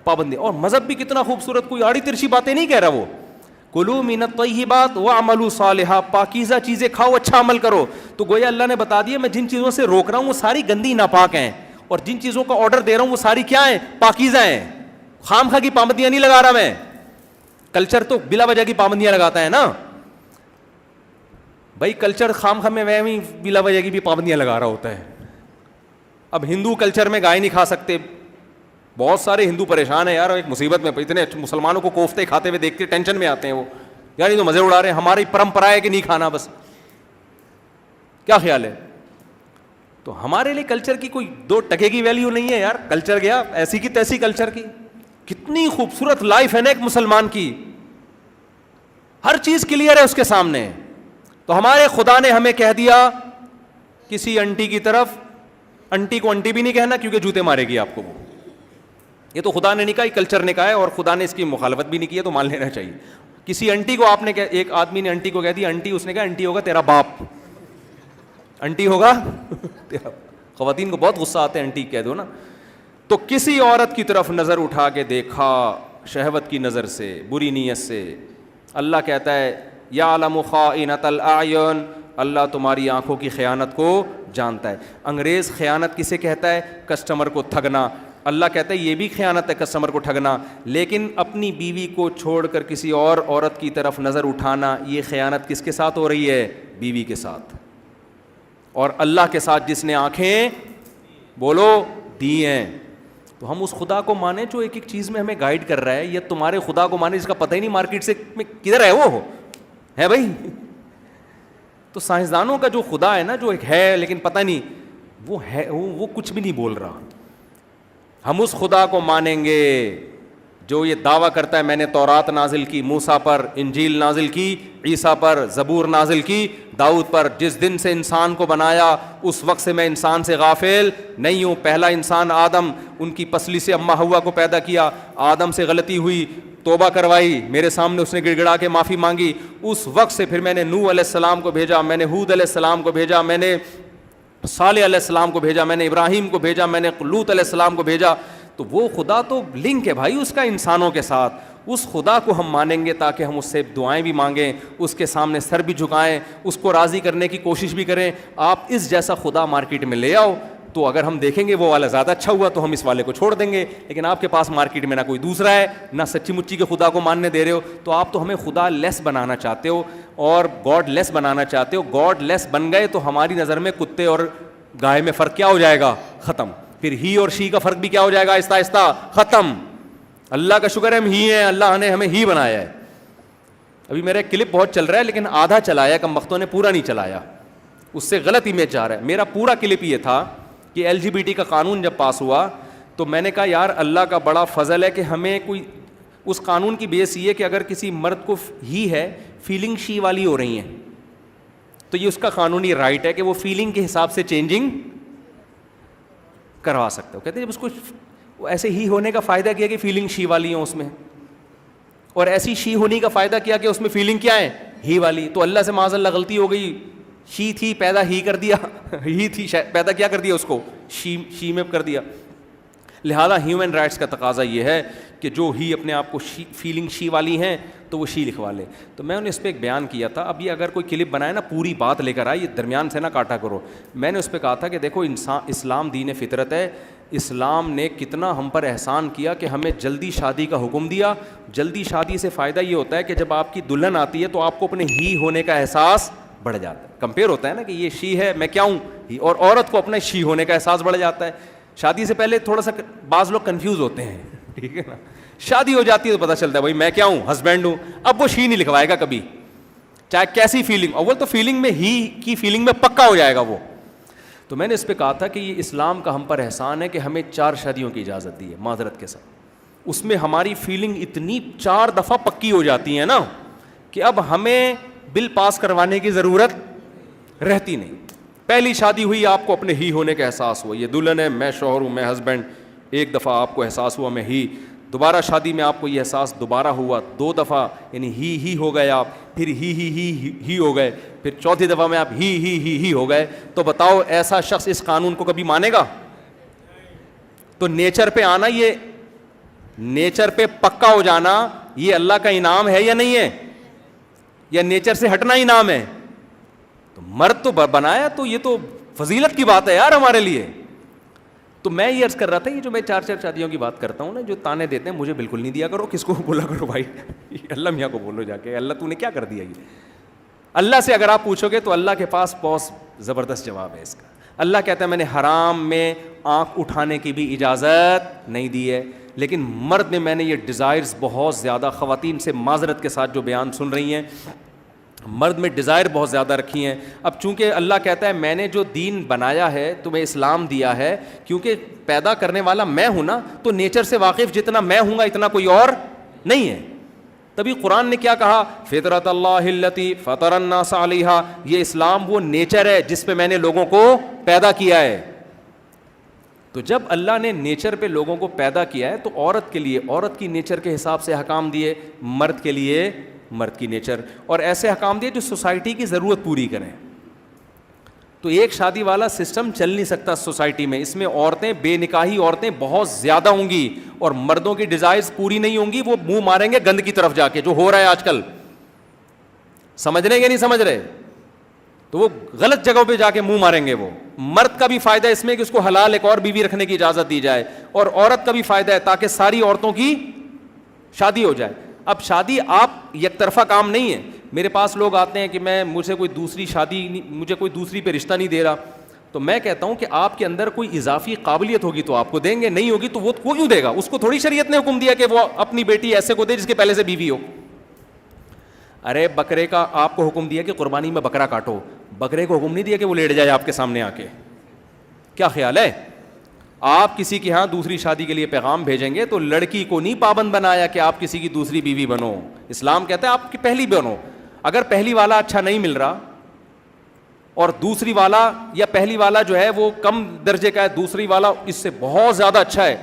پابندی. اور مذہب بھی کتنا خوبصورت، کوئی آڑی ترچی باتیں نہیں کہہ رہا وہ. کلوا من الطیبات واعملوا صالحا، پاکیزہ چیزیں کھاؤ، اچھا عمل کرو. تو گویا اللہ نے بتا دیا میں جن چیزوں سے روک رہا ہوں وہ ساری گندی ناپاک ہیں، اور جن چیزوں کا آرڈر دے رہا ہوں وہ ساری کیا ہیں؟ پاکیزہ ہیں. خام خواہ کی پابندیاں نہیں لگا رہا میں. کلچر تو بلا وجہ کی پابندیاں لگاتا ہے نا بھائی. کلچر خام خواہ میں وہی بلا وجہ کی بھی پابندیاں لگا رہا ہوتا ہے. اب ہندو کلچر میں گائے نہیں کھا سکتے، بہت سارے ہندو پریشان ہیں یار، ایک مصیبت میں اتنے مسلمانوں کو کوفتے کھاتے ہوئے دیکھتے ٹینشن میں آتے ہیں وہ، یار یہ تو مزے اڑا رہے ہیں، ہماری پرمپرا ہے کہ نہیں کھانا بس. کیا خیال ہے؟ تو ہمارے لیے کلچر کی کوئی 2 ٹکے کی ویلیو نہیں ہے یار. کلچر گیا ایسی کی تیسی کلچر کی. کتنی خوبصورت لائف ہے نا ایک مسلمان کی، ہر چیز کلیئر ہے اس کے سامنے. تو ہمارے خدا نے ہمیں کہہ دیا کسی انٹی کی طرف، انٹی کو انٹی بھی نہیں کہنا کیونکہ جوتے مارے گی آپ کو وہ. یہ تو خدا نے نہیں کہا، یہ کلچر نے کہا ہے، اور خدا نے اس کی مخالفت بھی نہیں کی ہے تو مان لینا چاہیے. کسی انٹی کو آپ نے ایک آدمی نے انٹی کو کہہ دیا انٹی، اس نے کہا انٹی ہوگا تیرا باپ، انٹی ہوگا تیرا. خواتین کو بہت غصہ آتا ہے انٹی کہہ دو نا. تو کسی عورت کی طرف نظر اٹھا کے دیکھا شہوت کی نظر سے، بری نیت سے، اللہ کہتا ہے یعلم خائنۃ الاعین، اللہ تمہاری آنکھوں کی خیانت کو جانتا ہے. انگریز خیانت کسے کہتا ہے؟ کسٹمر کو ٹھگنا. اللہ کہتا ہے یہ بھی خیانت ہے کسٹمر کو ٹھگنا. لیکن اپنی بیوی کو چھوڑ کر کسی اور عورت کی طرف نظر اٹھانا، یہ خیانت کس کے ساتھ ہو رہی ہے؟ بیوی کے ساتھ. اور اللہ کے ساتھ جس نے آنکھیں بولو دی ہیں. تو ہم اس خدا کو مانیں جو ایک ایک چیز میں ہمیں گائیڈ کر رہا ہے، یا تمہارے خدا کو مانیں جس کا پتہ ہی نہیں مارکیٹ سے کدھر ہے وہ ہے بھائی. تو سائنسدانوں کا جو خدا ہے نا، جو ایک ہے لیکن پتہ نہیں وہ ہے، وہ کچھ بھی نہیں بول رہا. ہم اس خدا کو مانیں گے جو یہ دعویٰ کرتا ہے میں نے تورات نازل کی موسیٰ پر، انجیل نازل کی عیسیٰ پر، زبور نازل کی داؤد پر. جس دن سے انسان کو بنایا اس وقت سے میں انسان سے غافل نہیں ہوں. پہلا انسان آدم، ان کی پسلی سے اماں حوا کو پیدا کیا. آدم سے غلطی ہوئی، توبہ کروائی، میرے سامنے اس نے گڑ گڑا کے معافی مانگی. اس وقت سے پھر میں نے نوح علیہ السلام کو بھیجا، میں نے ہود علیہ السلام کو بھیجا، میں نے صالح علیہ السلام کو بھیجا، میں نے ابراہیم کو بھیجا، میں نے لوط علیہ السلام کو بھیجا. تو وہ خدا تو لنک ہے بھائی اس کا انسانوں کے ساتھ. اس خدا کو ہم مانیں گے تاکہ ہم اس سے دعائیں بھی مانگیں، اس کے سامنے سر بھی جھکائیں، اس کو راضی کرنے کی کوشش بھی کریں. آپ اس جیسا خدا مارکیٹ میں لے آؤ تو اگر ہم دیکھیں گے وہ والا زیادہ اچھا ہوا تو ہم اس والے کو چھوڑ دیں گے. لیکن آپ کے پاس مارکیٹ میں نہ کوئی دوسرا ہے، نہ سچی مچی کے خدا کو ماننے دے رہے ہو، تو آپ تو ہمیں خدا لیس بنانا چاہتے ہو اور گاڈ لیس بنانا چاہتے ہو. گاڈ لیس بن گئے تو ہماری نظر میں کتے اور گائے میں فرق کیا ہو جائے گا؟ ختم. پھر ہی اور شی کا فرق بھی کیا ہو جائے گا؟ آہستہ آہستہ ختم. اللہ کا شکر ہے ہم ہی ہیں، اللہ نے ہمیں ہی بنایا ہے. ابھی میرا ایک کلپ بہت چل رہا ہے لیکن آدھا چلایا، کم بختوں نے پورا نہیں چلایا، اس سے غلط امیج جا رہا ہے. میرا پورا کلپ یہ تھا کہ LGBT کا قانون جب پاس ہوا تو میں نے کہا یار اللہ کا بڑا فضل ہے کہ ہمیں کوئی اس قانون کی بیس یہ ہے کہ اگر کسی مرد کو ہی ہے فیلنگ شی والی ہو رہی ہیں تو یہ اس کا قانونی رائٹ ہے کہ وہ فیلنگ کے حساب سے چینجنگ کروا سکتے ہو. کہتے ہیں جب اس کو ایسے ہی ہونے کا فائدہ کیا کہ فیلنگ شی والی ہوں اس میں، اور ایسی شی ہونے کا فائدہ کیا کہ اس میں فیلنگ کیا ہے؟ ہی والی. تو اللہ سے معاذ اللہ غلطی ہو گئی، شی تھی پیدا ہی کر دیا، ہی تھی پیدا کیا کر دیا اس کو؟ شی میں کر دیا. لہذا ہیومن رائٹس کا تقاضا یہ ہے کہ جو ہی اپنے آپ کو فیلنگ شی والی ہیں تو وہ شی لکھوا لے. تو میں نے اس پہ ایک بیان کیا تھا. اب یہ اگر کوئی کلپ بنائے نا پوری بات لے کر آئے، یہ درمیان سے نہ کاٹا کرو. میں نے اس پہ کہا تھا کہ دیکھو اسلام دین فطرت ہے. اسلام نے کتنا ہم پر احسان کیا کہ ہمیں جلدی شادی کا حکم دیا. جلدی شادی سے فائدہ یہ ہوتا ہے کہ جب آپ کی دلہن آتی ہے تو آپ کو اپنے ہی ہونے کا احساس بڑھ جاتا ہے. کمپیئر ہوتا ہے نا کہ یہ شی ہے میں کیا ہوں، اور عورت کو اپنے شی ہونے کا احساس بڑھ جاتا ہے. شادی سے پہلے تھوڑا سا بعض لوگ کنفیوز ہوتے ہیں، ٹھیک ہے نا، شادی ہو جاتی ہے تو پتہ چلتا ہے بھائی میں کیا ہوں, ہسبینڈ ہوں. اب وہ شی نہیں لکھوائے گا کبھی, چاہے کیسی فیلنگ, اول تو فیلنگ میں ہی کی فیلنگ میں پکا ہو جائے گا وہ. تو میں نے اس پہ کہا تھا کہ یہ اسلام کا ہم پر احسان ہے کہ ہمیں 4 شادیوں کی اجازت دی ہے معذرت کے ساتھ. اس میں ہماری فیلنگ اتنی 4 دفعہ پکی ہو جاتی ہے نا کہ اب ہمیں بل پاس کروانے کی ضرورت رہتی نہیں. پہلی شادی ہوئی, آپ کو اپنے ہی ہونے کا احساس ہوا, یہ دلہن ہے, میں شوہر ہوں, میں ہسبینڈ. ایک دفعہ آپ کو احساس ہوا میں ہی. دوبارہ شادی میں آپ کو یہ احساس دوبارہ ہوا, 2 دفعہ یعنی ہی ہو گئے آپ, پھر ہی ہو گئے, پھر چوتھی دفعہ میں آپ ہی ہو گئے. تو بتاؤ ایسا شخص اس قانون کو کبھی مانے گا؟ تو نیچر پہ آنا, یہ نیچر پہ پکا ہو جانا, یہ اللہ کا انعام ہے یا نہیں ہے, یا نیچر سے ہٹنا انعام ہے؟ تو مرد تو بنایا تو یہ تو فضیلت کی بات ہے یار ہمارے لیے. تو میں یہ عرض کر رہا تھا, یہ جو میں 4 شادیوں کی بات کرتا ہوں نا, جو تانے دیتے ہیں مجھے بالکل نہیں دیا کرو. کس کو بولا کرو بھائی, اللہ میاں کو بولو جا کے, اللہ تو نے کیا کر دیا. یہ اللہ سے اگر آپ پوچھو گے تو اللہ کے پاس بہت زبردست جواب ہے اس کا. اللہ کہتا ہے میں نے حرام میں آنکھ اٹھانے کی بھی اجازت نہیں دی ہے, لیکن مرد میں نے یہ ڈیزائرز بہت زیادہ, خواتین سے معذرت کے ساتھ جو بیان سن رہی ہیں, مرد میں ڈیزائر بہت زیادہ رکھی ہیں. اب چونکہ اللہ کہتا ہے میں نے جو دین بنایا ہے, تمہیں اسلام دیا ہے, کیونکہ پیدا کرنے والا میں ہوں نا, تو نیچر سے واقف جتنا میں ہوں گا اتنا کوئی اور نہیں ہے. تبھی قرآن نے کیا کہا, فطرت اللہ التی فطر الناس علیہا, یہ اسلام وہ نیچر ہے جس پہ میں نے لوگوں کو پیدا کیا ہے. تو جب اللہ نے نیچر پہ لوگوں کو پیدا کیا ہے تو عورت کے لیے عورت کی نیچر کے حساب سے حکام دیے, مرد کے لیے مرد کی نیچر, اور ایسے حکام دیے جو سوسائٹی کی ضرورت پوری کریں. تو ایک شادی والا سسٹم چل نہیں سکتا سوسائٹی میں, اس میں عورتیں, بے نکاحی عورتیں بہت زیادہ ہوں گی, اور مردوں کی ڈیزائرز پوری نہیں ہوں گی. وہ منہ ماریں گے گند کی طرف جا کے, جو ہو رہا ہے آج کل. سمجھ رہے کہ نہیں سمجھ رہے؟ تو وہ غلط جگہوں پہ جا کے منہ ماریں گے. وہ مرد کا بھی فائدہ اس میں کہ اس کو حلال ایک اور بیوی رکھنے کی اجازت دی جائے, اور عورت کا بھی فائدہ ہے تاکہ ساری عورتوں کی شادی ہو جائے. اب شادی آپ یک طرفہ کام نہیں ہے. میرے پاس لوگ آتے ہیں کہ مجھے کوئی دوسری شادی, مجھے کوئی دوسری پہ رشتہ نہیں دے رہا. تو میں کہتا ہوں کہ آپ کے اندر کوئی اضافی قابلیت ہوگی تو آپ کو دیں گے, نہیں ہوگی تو وہ کیوں دے گا؟ اس کو تھوڑی شریعت نے حکم دیا کہ وہ اپنی بیٹی ایسے کو دے جس کے پہلے سے بیوی ہو. ارے بکرے کا آپ کو حکم دیا کہ قربانی میں بکرا کاٹو, بکرے کو حکم نہیں دیا کہ وہ لیٹ جائے آپ کے سامنے آ کے. کیا خیال ہے؟ آپ کسی کے ہاں دوسری شادی کے لیے پیغام بھیجیں گے تو لڑکی کو نہیں پابند بنایا کہ آپ کسی کی دوسری بیوی بنو. اسلام کہتا ہے آپ کی پہلی بنو. اگر پہلی والا اچھا نہیں مل رہا اور دوسری والا یا پہلی والا جو ہے وہ کم درجے کا ہے, دوسری والا اس سے بہت زیادہ اچھا ہے,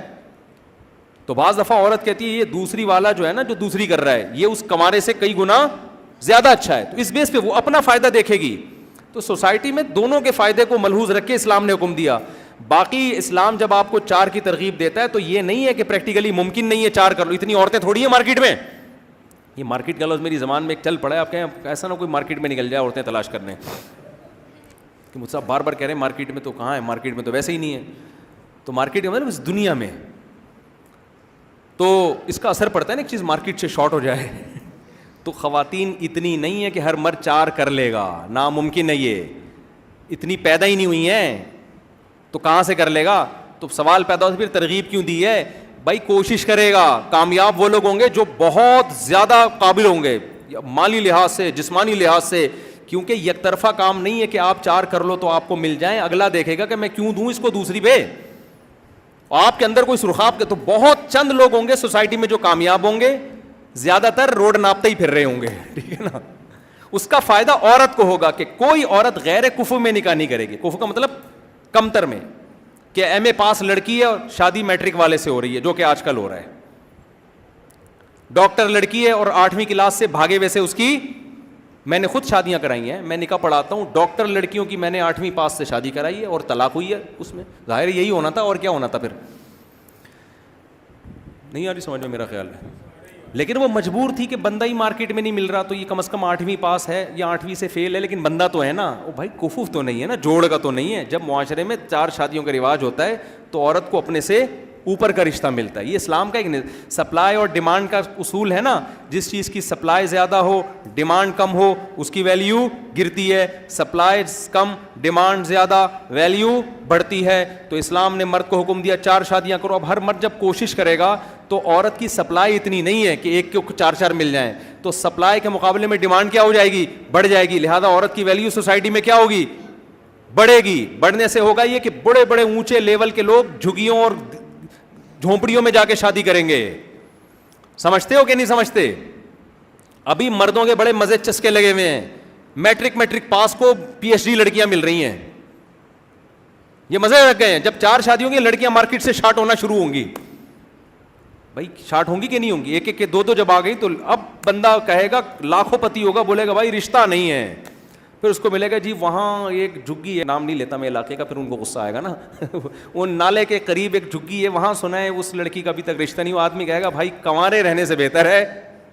تو بعض دفعہ عورت کہتی ہے یہ دوسری والا جو ہے نا, جو دوسری کر رہا ہے, یہ اس کمارے سے کئی گنا زیادہ اچھا ہے. تو اس بیس پہ وہ اپنا فائدہ دیکھے گی. تو سوسائٹی میں دونوں کے فائدے کو ملحوظ رکھ کے اسلام نے حکم دیا. باقی اسلام جب آپ کو 4 کی ترغیب دیتا ہے تو یہ نہیں ہے کہ پریکٹیکلی ممکن نہیں ہے 4 کر لو. اتنی عورتیں تھوڑی ہیں مارکیٹ میں. یہ مارکیٹ کا لفظ میری زبان میں ایک چل پڑا ہے, آپ کہیں ایسا نہ کوئی مارکیٹ میں نکل جائے عورتیں تلاش کرنے کہ مجھ سے بار بار کہہ رہے ہیں مارکیٹ میں, تو کہاں ہے مارکیٹ میں, تو ویسے ہی نہیں ہے. تو مارکیٹ کا مطلب اس دنیا میں, تو اس کا اثر پڑتا ہے نا ایک چیز مارکیٹ سے شارٹ ہو جائے. تو خواتین اتنی نہیں ہے کہ ہر مرد 4 کر لے گا, ناممکن ہے یہ, اتنی پیدا ہی نہیں ہوئی ہیں, تو کہاں سے کر لے گا؟ تو سوال پیدا ہوتا ہے پھر ترغیب کیوں دی ہے؟ بھائی کوشش کرے گا, کامیاب وہ لوگ ہوں گے جو بہت زیادہ قابل ہوں گے مالی لحاظ سے, جسمانی لحاظ سے, کیونکہ یک طرفہ کام نہیں ہے کہ آپ 4 کر لو تو آپ کو مل جائیں. اگلا دیکھے گا کہ میں کیوں دوں اس کو دوسری پہ. آپ کے اندر کوئی سرخاب کے, تو بہت چند لوگ ہوں گے سوسائٹی میں جو کامیاب ہوں گے, زیادہ تر روڈ ناپتے ہی پھر رہے ہوں گے. ٹھیک ہے نا. اس کا فائدہ عورت کو ہوگا کہ کوئی عورت غیر کفو میں نکاح نہیں کرے گی. کفو کا مطلب کمتر میں, کہ ایم اے پاس لڑکی ہے اور شادی میٹرک والے سے ہو رہی ہے, جو کہ آج کل ہو رہا ہے. ڈاکٹر لڑکی ہے اور 8ویں کلاس سے بھاگے ویسے اس کی, میں نے خود شادیاں کرائی ہیں, میں نکاح پڑھاتا ہوں, ڈاکٹر لڑکیوں کی میں نے 8ویں پاس سے شادی کرائی ہے اور طلاق ہوئی ہے. اس میں ظاہر یہی ہونا تھا, اور کیا ہونا تھا پھر. نہیں آ رہی سمجھ میں میرا خیال ہے. لیکن وہ مجبور تھی کہ بندہ ہی مارکیٹ میں نہیں مل رہا, تو یہ کم از کم 8ویں پاس ہے یا 8ویں سے فیل ہے, لیکن بندہ تو ہے نا. وہ بھائی کفوف تو نہیں ہے نا, جوڑ کا تو نہیں ہے. جب معاشرے میں 4 شادیوں کا رواج ہوتا ہے تو عورت کو اپنے سے اوپر کا رشتہ ملتا ہے. یہ اسلام کا ایک سپلائی اور ڈیمانڈ کا اصول ہے نا, جس چیز کی سپلائی زیادہ ہو ڈیمانڈ کم ہو اس کی ویلیو گرتی ہے, سپلائی کم ڈیمانڈ زیادہ ویلیو بڑھتی ہے. تو اسلام نے مرد کو حکم دیا 4 شادیاں کرو. اب ہر مرد جب کوشش کرے گا تو عورت کی سپلائی اتنی نہیں ہے کہ ایک کو 4 مل جائیں, تو سپلائی کے مقابلے میں ڈیمانڈ کیا ہو جائے گی, بڑھ جائے گی. لہذا عورت کی ویلیو سوسائٹی میں کیا ہوگی, بڑھے گی. بڑھنے سے ہوگا یہ کہ بڑے بڑے اونچے لیول کے لوگ جھگیوں اور جھونپڑیوں میں جا کے شادی کریں گے. سمجھتے ہو کہ نہیں سمجھتے؟ ابھی مردوں کے بڑے مزے چسکے لگے ہوئے ہیں, میٹرک پاس کو PhD لڑکیاں مل رہی ہیں. یہ مزے لگ گئے ہیں. جب 4 شادی ہوں گی لڑکیاں مارکیٹ سے شارٹ ہونا شروع ہوں گی. بھائی شارٹ ہوں گی کہ نہیں ہوں گی, ایک ایک کے 2 جب آ گئی تو اب بندہ کہے گا لاکھوں پتی ہوگا, بولے گا بھائی رشتہ نہیں ہے. پھر اس کو ملے گا جی وہاں ایک جھگی ہے, نام نہیں لیتا میں علاقے کا, پھر ان کو غصہ آئے گا نا. وہ نالے کے قریب ایک جھگی ہے, وہاں سنا ہے اس لڑکی کا ابھی تک رشتہ نہیں. وہ آدمی کہے گا بھائی کنوارے رہنے سے بہتر ہے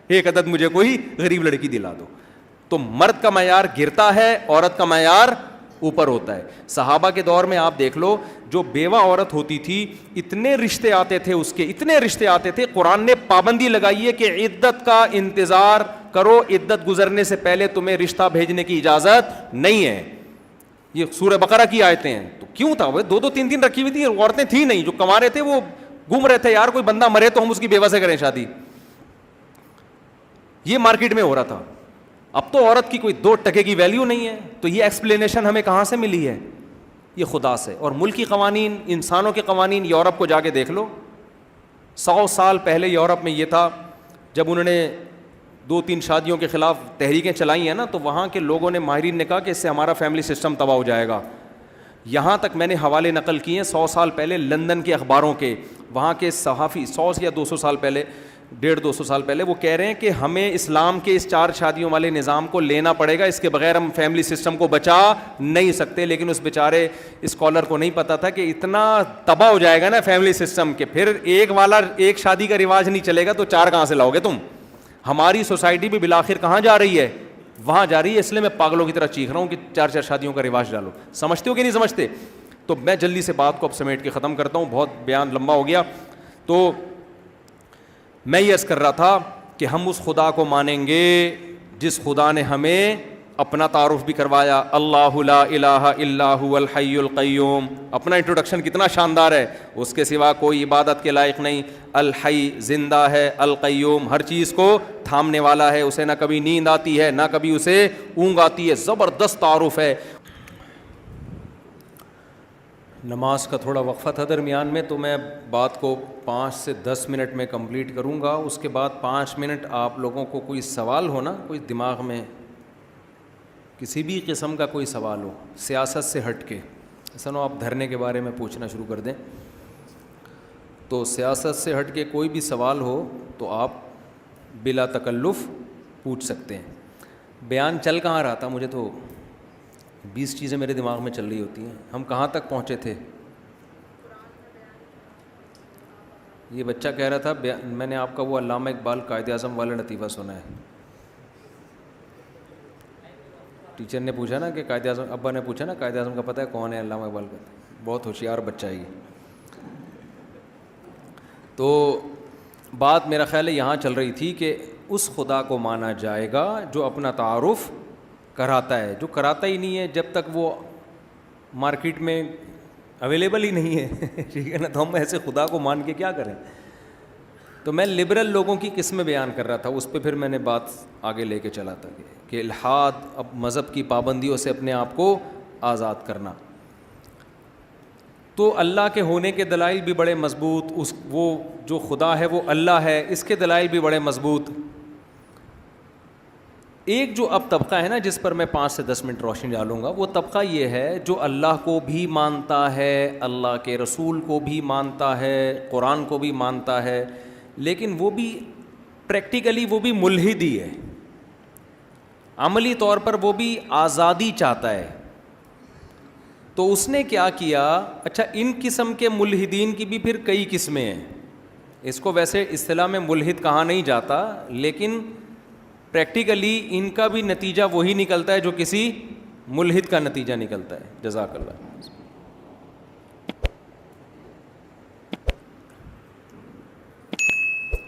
ایک عدد مجھے کوئی غریب لڑکی دلا دو. تو مرد کا معیار گرتا ہے, عورت کا معیار اوپر ہوتا ہے. صحابہ کے دور میں آپ دیکھ لو, جو بیوہ عورت ہوتی تھی اتنے رشتے آتے تھے اس کے, اتنے رشتے آتے تھے. قرآن نے پابندی لگائی ہے کہ عدت کا انتظار کرو, عدت گزرنے سے پہلے تمہیں رشتہ بھیجنے کی اجازت نہیں ہے. یہ سورہ بقرہ کی آیتیں ہیں. تو کیوں تھا وہ 2 3 رکھی ہوئی تھی, عورتیں تھیں نہیں, جو کما رہے تھے وہ گھوم رہے تھے, یار کوئی بندہ مرے تو ہم اس کی بیوہ سے کریں شادی. یہ مارکیٹ میں ہو رہا تھا. اب تو عورت کی کوئی 2 ٹکے کی ویلیو نہیں ہے. تو یہ ایکسپلینیشن ہمیں کہاں سے ملی ہے؟ یہ خدا سے. اور ملکی قوانین, انسانوں کے قوانین, یورپ کو جا کے دیکھ لو. 100 سال پہلے یورپ میں یہ تھا, جب انہوں نے 2 3 شادیوں کے خلاف تحریکیں چلائی ہیں نا, تو وہاں کے لوگوں نے, ماہرین نے کہا کہ اس سے ہمارا فیملی سسٹم تباہ ہو جائے گا. یہاں تک میں نے حوالے نقل کیے ہیں 100 سال پہلے لندن کے اخباروں کے, وہاں کے صحافی 100 یا 200 سال پہلے, 150-200 سال پہلے, وہ کہہ رہے ہیں کہ ہمیں اسلام کے اس 4 شادیوں والے نظام کو لینا پڑے گا, اس کے بغیر ہم فیملی سسٹم کو بچا نہیں سکتے. لیکن اس بیچارے اسکالر کو نہیں پتا تھا کہ اتنا تباہ ہو جائے گا نا فیملی سسٹم کہ پھر ایک شادی کا رواج نہیں چلے گا تو 4 کہاں سے لاؤ گے تم. ہماری سوسائٹی بھی بالآخر کہاں جا رہی ہے, وہاں جا رہی ہے. اس لیے میں پاگلوں کی طرح چیخ رہا ہوں کہ 4 شادیوں کا رواج ڈالو. سمجھتے ہو کہ نہیں سمجھتے؟ تو میں جلدی سے بات کو اب سمیٹ کے ختم کرتا ہوں, بہت بیان لمبا ہو گیا. تو میں یہ عرض کر رہا تھا کہ ہم اس خدا کو مانیں گے جس خدا نے ہمیں اپنا تعارف بھی کروایا, اللہ لا الہ الا هو الحی القیوم. اپنا انٹروڈکشن کتنا شاندار ہے, اس کے سوا کوئی عبادت کے لائق نہیں. الحی زندہ ہے, القیوم ہر چیز کو تھامنے والا ہے, اسے نہ کبھی نیند آتی ہے نہ کبھی اسے اونگ آتی ہے. زبردست تعارف ہے. نماز کا تھوڑا وقفہ تھا درمیان میں, تو میں بات کو 5 سے 10 منٹ میں کمپلیٹ کروں گا. اس کے بعد 5 منٹ آپ لوگوں کو کوئی سوال ہو نا, کوئی دماغ میں کسی بھی قسم کا کوئی سوال ہو, سیاست سے ہٹ کے, ایسا نہ آپ دھرنے کے بارے میں پوچھنا شروع کر دیں. تو سیاست سے ہٹ کے کوئی بھی سوال ہو تو آپ بلا تکلف پوچھ سکتے ہیں. بیان چل کہاں رہا تھا, مجھے تو 20 چیزیں میرے دماغ میں چل رہی ہوتی ہیں. ہم کہاں تک پہنچے تھے؟ یہ بچہ کہہ رہا تھا میں نے آپ کا وہ علامہ اقبال قائد اعظم والا لطیفہ سنا ہے. ٹیچر نے پوچھا نا کہ قائد اعظم, ابا نے پوچھا نا قائد اعظم کا پتہ ہے کون ہے علامہ اقبال کا؟ بہت ہوشیار بچہ ہے یہ. تو بات میرا خیال ہے یہاں چل رہی تھی کہ اس خدا کو مانا جائے گا جو اپنا تعارف کراتا ہے. جو کراتا ہی نہیں ہے, جب تک وہ مارکیٹ میں اویلیبل ہی نہیں ہے, ٹھیک ہے نا, تو ہم ایسے خدا کو مان کے کیا کریں. تو میں لبرل لوگوں کی قسمیں بیان کر رہا تھا, اس پہ پھر میں نے بات آگے لے کے چلا تھا کہ الحاد, اب مذہب کی پابندیوں سے اپنے آپ کو آزاد کرنا. تو اللہ کے ہونے کے دلائل بھی بڑے مضبوط, وہ جو خدا ہے وہ اللہ ہے, اس کے دلائل بھی بڑے مضبوط. ایک جو اب طبقہ ہے نا جس پر میں 5 سے 10 منٹ روشنی ڈالوں گا, وہ طبقہ یہ ہے جو اللہ کو بھی مانتا ہے, اللہ کے رسول کو بھی مانتا ہے, قرآن کو بھی مانتا ہے, لیکن وہ بھی پریکٹیکلی وہ بھی ملحد ہی ہے. عملی طور پر وہ بھی آزادی چاہتا ہے. تو اس نے کیا کیا, اچھا ان قسم کے ملحدین کی بھی پھر کئی قسمیں ہیں. اس کو ویسے اصطلاح میں ملحد کہا نہیں جاتا, لیکن پریکٹیکلی ان کا بھی نتیجہ وہی نکلتا ہے جو کسی ملحد کا نتیجہ نکلتا ہے. جزاک اللہ.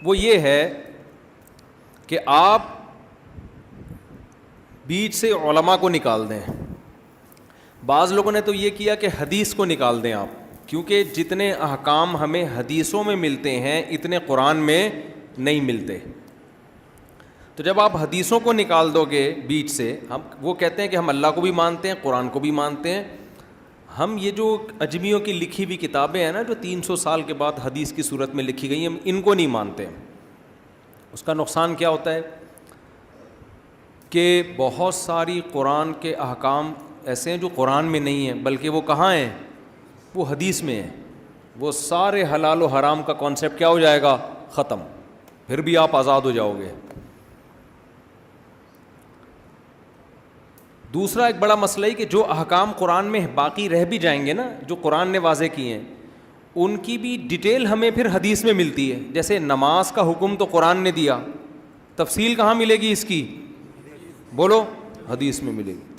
وہ یہ ہے کہ آپ بیچ سے علماء کو نکال دیں. بعض لوگوں نے تو یہ کیا کہ حدیث کو نکال دیں آپ, کیونکہ جتنے احکام ہمیں حدیثوں میں ملتے ہیں اتنے قرآن میں نہیں ملتے. تو جب آپ حدیثوں کو نکال دو گے بیچ سے, ہم وہ کہتے ہیں کہ ہم اللہ کو بھی مانتے ہیں, قرآن کو بھی مانتے ہیں. ہم یہ جو اجمیوں کی لکھی ہوئی کتابیں ہیں نا, جو 300 سال کے بعد حدیث کی صورت میں لکھی گئی ہیں, ہم ان کو نہیں مانتے. اس کا نقصان کیا ہوتا ہے کہ بہت ساری قرآن کے احکام ایسے ہیں جو قرآن میں نہیں ہیں, بلکہ وہ کہاں ہیں, وہ حدیث میں ہیں. وہ سارے حلال و حرام کا کانسیپٹ کیا ہو جائے گا, ختم. پھر بھی آپ آزاد ہو جاؤ گے. دوسرا ایک بڑا مسئلہ ہے کہ جو احکام قرآن میں باقی رہ بھی جائیں گے نا, جو قرآن نے واضح کیے ہیں, ان کی بھی ڈیٹیل ہمیں پھر حدیث میں ملتی ہے. جیسے نماز کا حکم تو قرآن نے دیا, تفصیل کہاں ملے گی اس کی, بولو, حدیث میں ملے گی.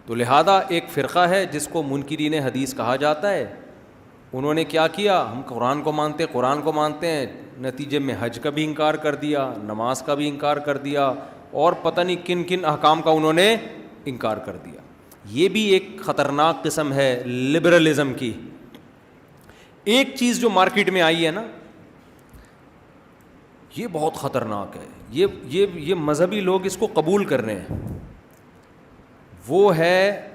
تو لہذا ایک فرقہ ہے جس کو منکرین حدیث کہا جاتا ہے, انہوں نے کیا کیا, ہم قرآن کو مانتے ہیں, نتیجے میں حج کا بھی انکار کر دیا, نماز کا بھی انکار کر دیا, اور پتہ نہیں کن کن احکام کا انہوں نے انکار کر دیا. یہ بھی ایک خطرناک قسم ہے لبرلزم کی. ایک چیز جو مارکیٹ میں آئی ہے نا, یہ بہت خطرناک ہے, یہ مذہبی لوگ اس کو قبول کر رہے ہیں, وہ ہے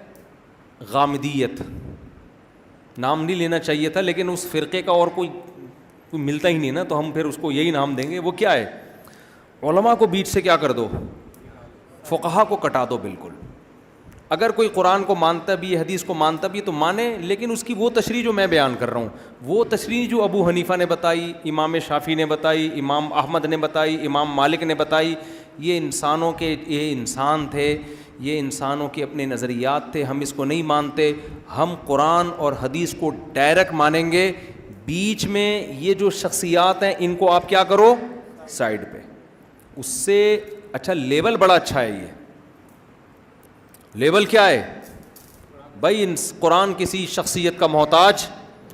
غامدیت. نام نہیں لینا چاہیے تھا, لیکن اس فرقے کا اور کوئی ملتا ہی نہیں نا, تو ہم پھر اس کو یہی نام دیں گے. وہ کیا ہے, علماء کو بیچ سے کیا کر دو, فقہا کو کٹا دو بالکل. اگر کوئی قرآن کو مانتا بھی, حدیث کو مانتا بھی, تو مانے, لیکن اس کی وہ تشریح جو میں بیان کر رہا ہوں, وہ تشریح جو ابو حنیفہ نے بتائی, امام شافعی نے بتائی, امام احمد نے بتائی, امام مالک نے بتائی, یہ انسانوں کے, یہ انسان تھے, یہ انسانوں کے اپنے نظریات تھے, ہم اس کو نہیں مانتے. ہم قرآن اور حدیث کو ڈائریکٹ مانیں گے. بیچ میں یہ جو شخصیات ہیں ان کو آپ کیا کرو, سائڈ پہ. اس سے اچھا لیول بڑا اچھا ہے. یہ لیول کیا ہے بھائی, قرآن کسی شخصیت کا محتاج,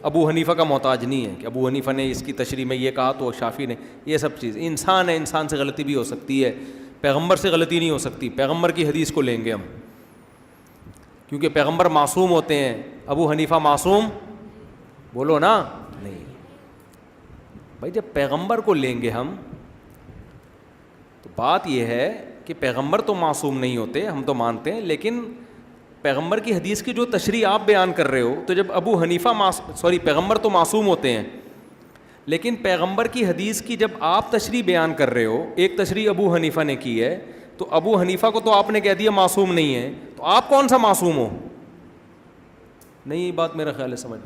ابو حنیفہ کا محتاج نہیں ہے کہ ابو حنیفہ نے اس کی تشریح میں یہ کہا تو شافعی نے, یہ سب چیز. انسان ہے, انسان سے غلطی بھی ہو سکتی ہے, پیغمبر سے غلطی نہیں ہو سکتی. پیغمبر کی حدیث کو لیں گے ہم, کیونکہ پیغمبر معصوم ہوتے ہیں. ابو حنیفہ معصوم, بولو نا, نہیں. بھائی جب پیغمبر کو لیں گے ہم, تو بات یہ ہے کہ پیغمبر تو معصوم نہیں ہوتے, ہم تو مانتے ہیں, لیکن پیغمبر کی حدیث کی جو تشریح آپ بیان کر رہے ہو, تو جب ابو حنیفہ پیغمبر تو معصوم ہوتے ہیں, لیکن پیغمبر کی حدیث کی جب آپ تشریح بیان کر رہے ہو, ایک تشریح ابو حنیفہ نے کی ہے, تو ابو حنیفہ کو تو آپ نے کہہ دیا معصوم نہیں ہے, تو آپ کون سا معصوم ہو؟ نہیں, یہ بات میرا خیال ہے سمجھ.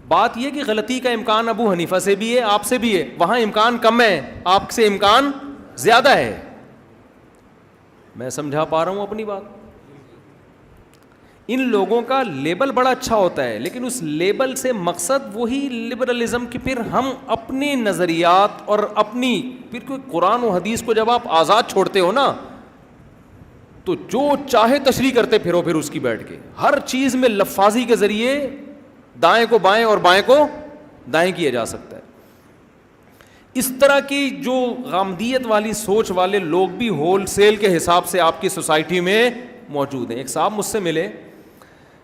بات یہ کہ غلطی کا امکان ابو حنیفہ سے بھی ہے, آپ سے بھی ہے. وہاں امکان کم ہے, آپ سے امکان زیادہ ہے. میں سمجھا پا رہا ہوں اپنی بات. ان لوگوں کا لیبل بڑا اچھا ہوتا ہے, لیکن اس لیبل سے مقصد وہی لبرلزم کی, پھر ہم اپنے نظریات اور اپنی, پھر کوئی قرآن و حدیث کو جب آپ آزاد چھوڑتے ہو نا, تو جو چاہے تشریح کرتے پھرو پھر اس کی بیٹھ کے. ہر چیز میں لفاظی کے ذریعے دائیں کو بائیں اور بائیں کو دائیں کیا جا سکتا ہے. اس طرح کی جو غامدیت والی سوچ والے لوگ بھی ہول سیل کے حساب سے آپ کی سوسائٹی میں موجود ہیں. ایک صاحب مجھ سے ملے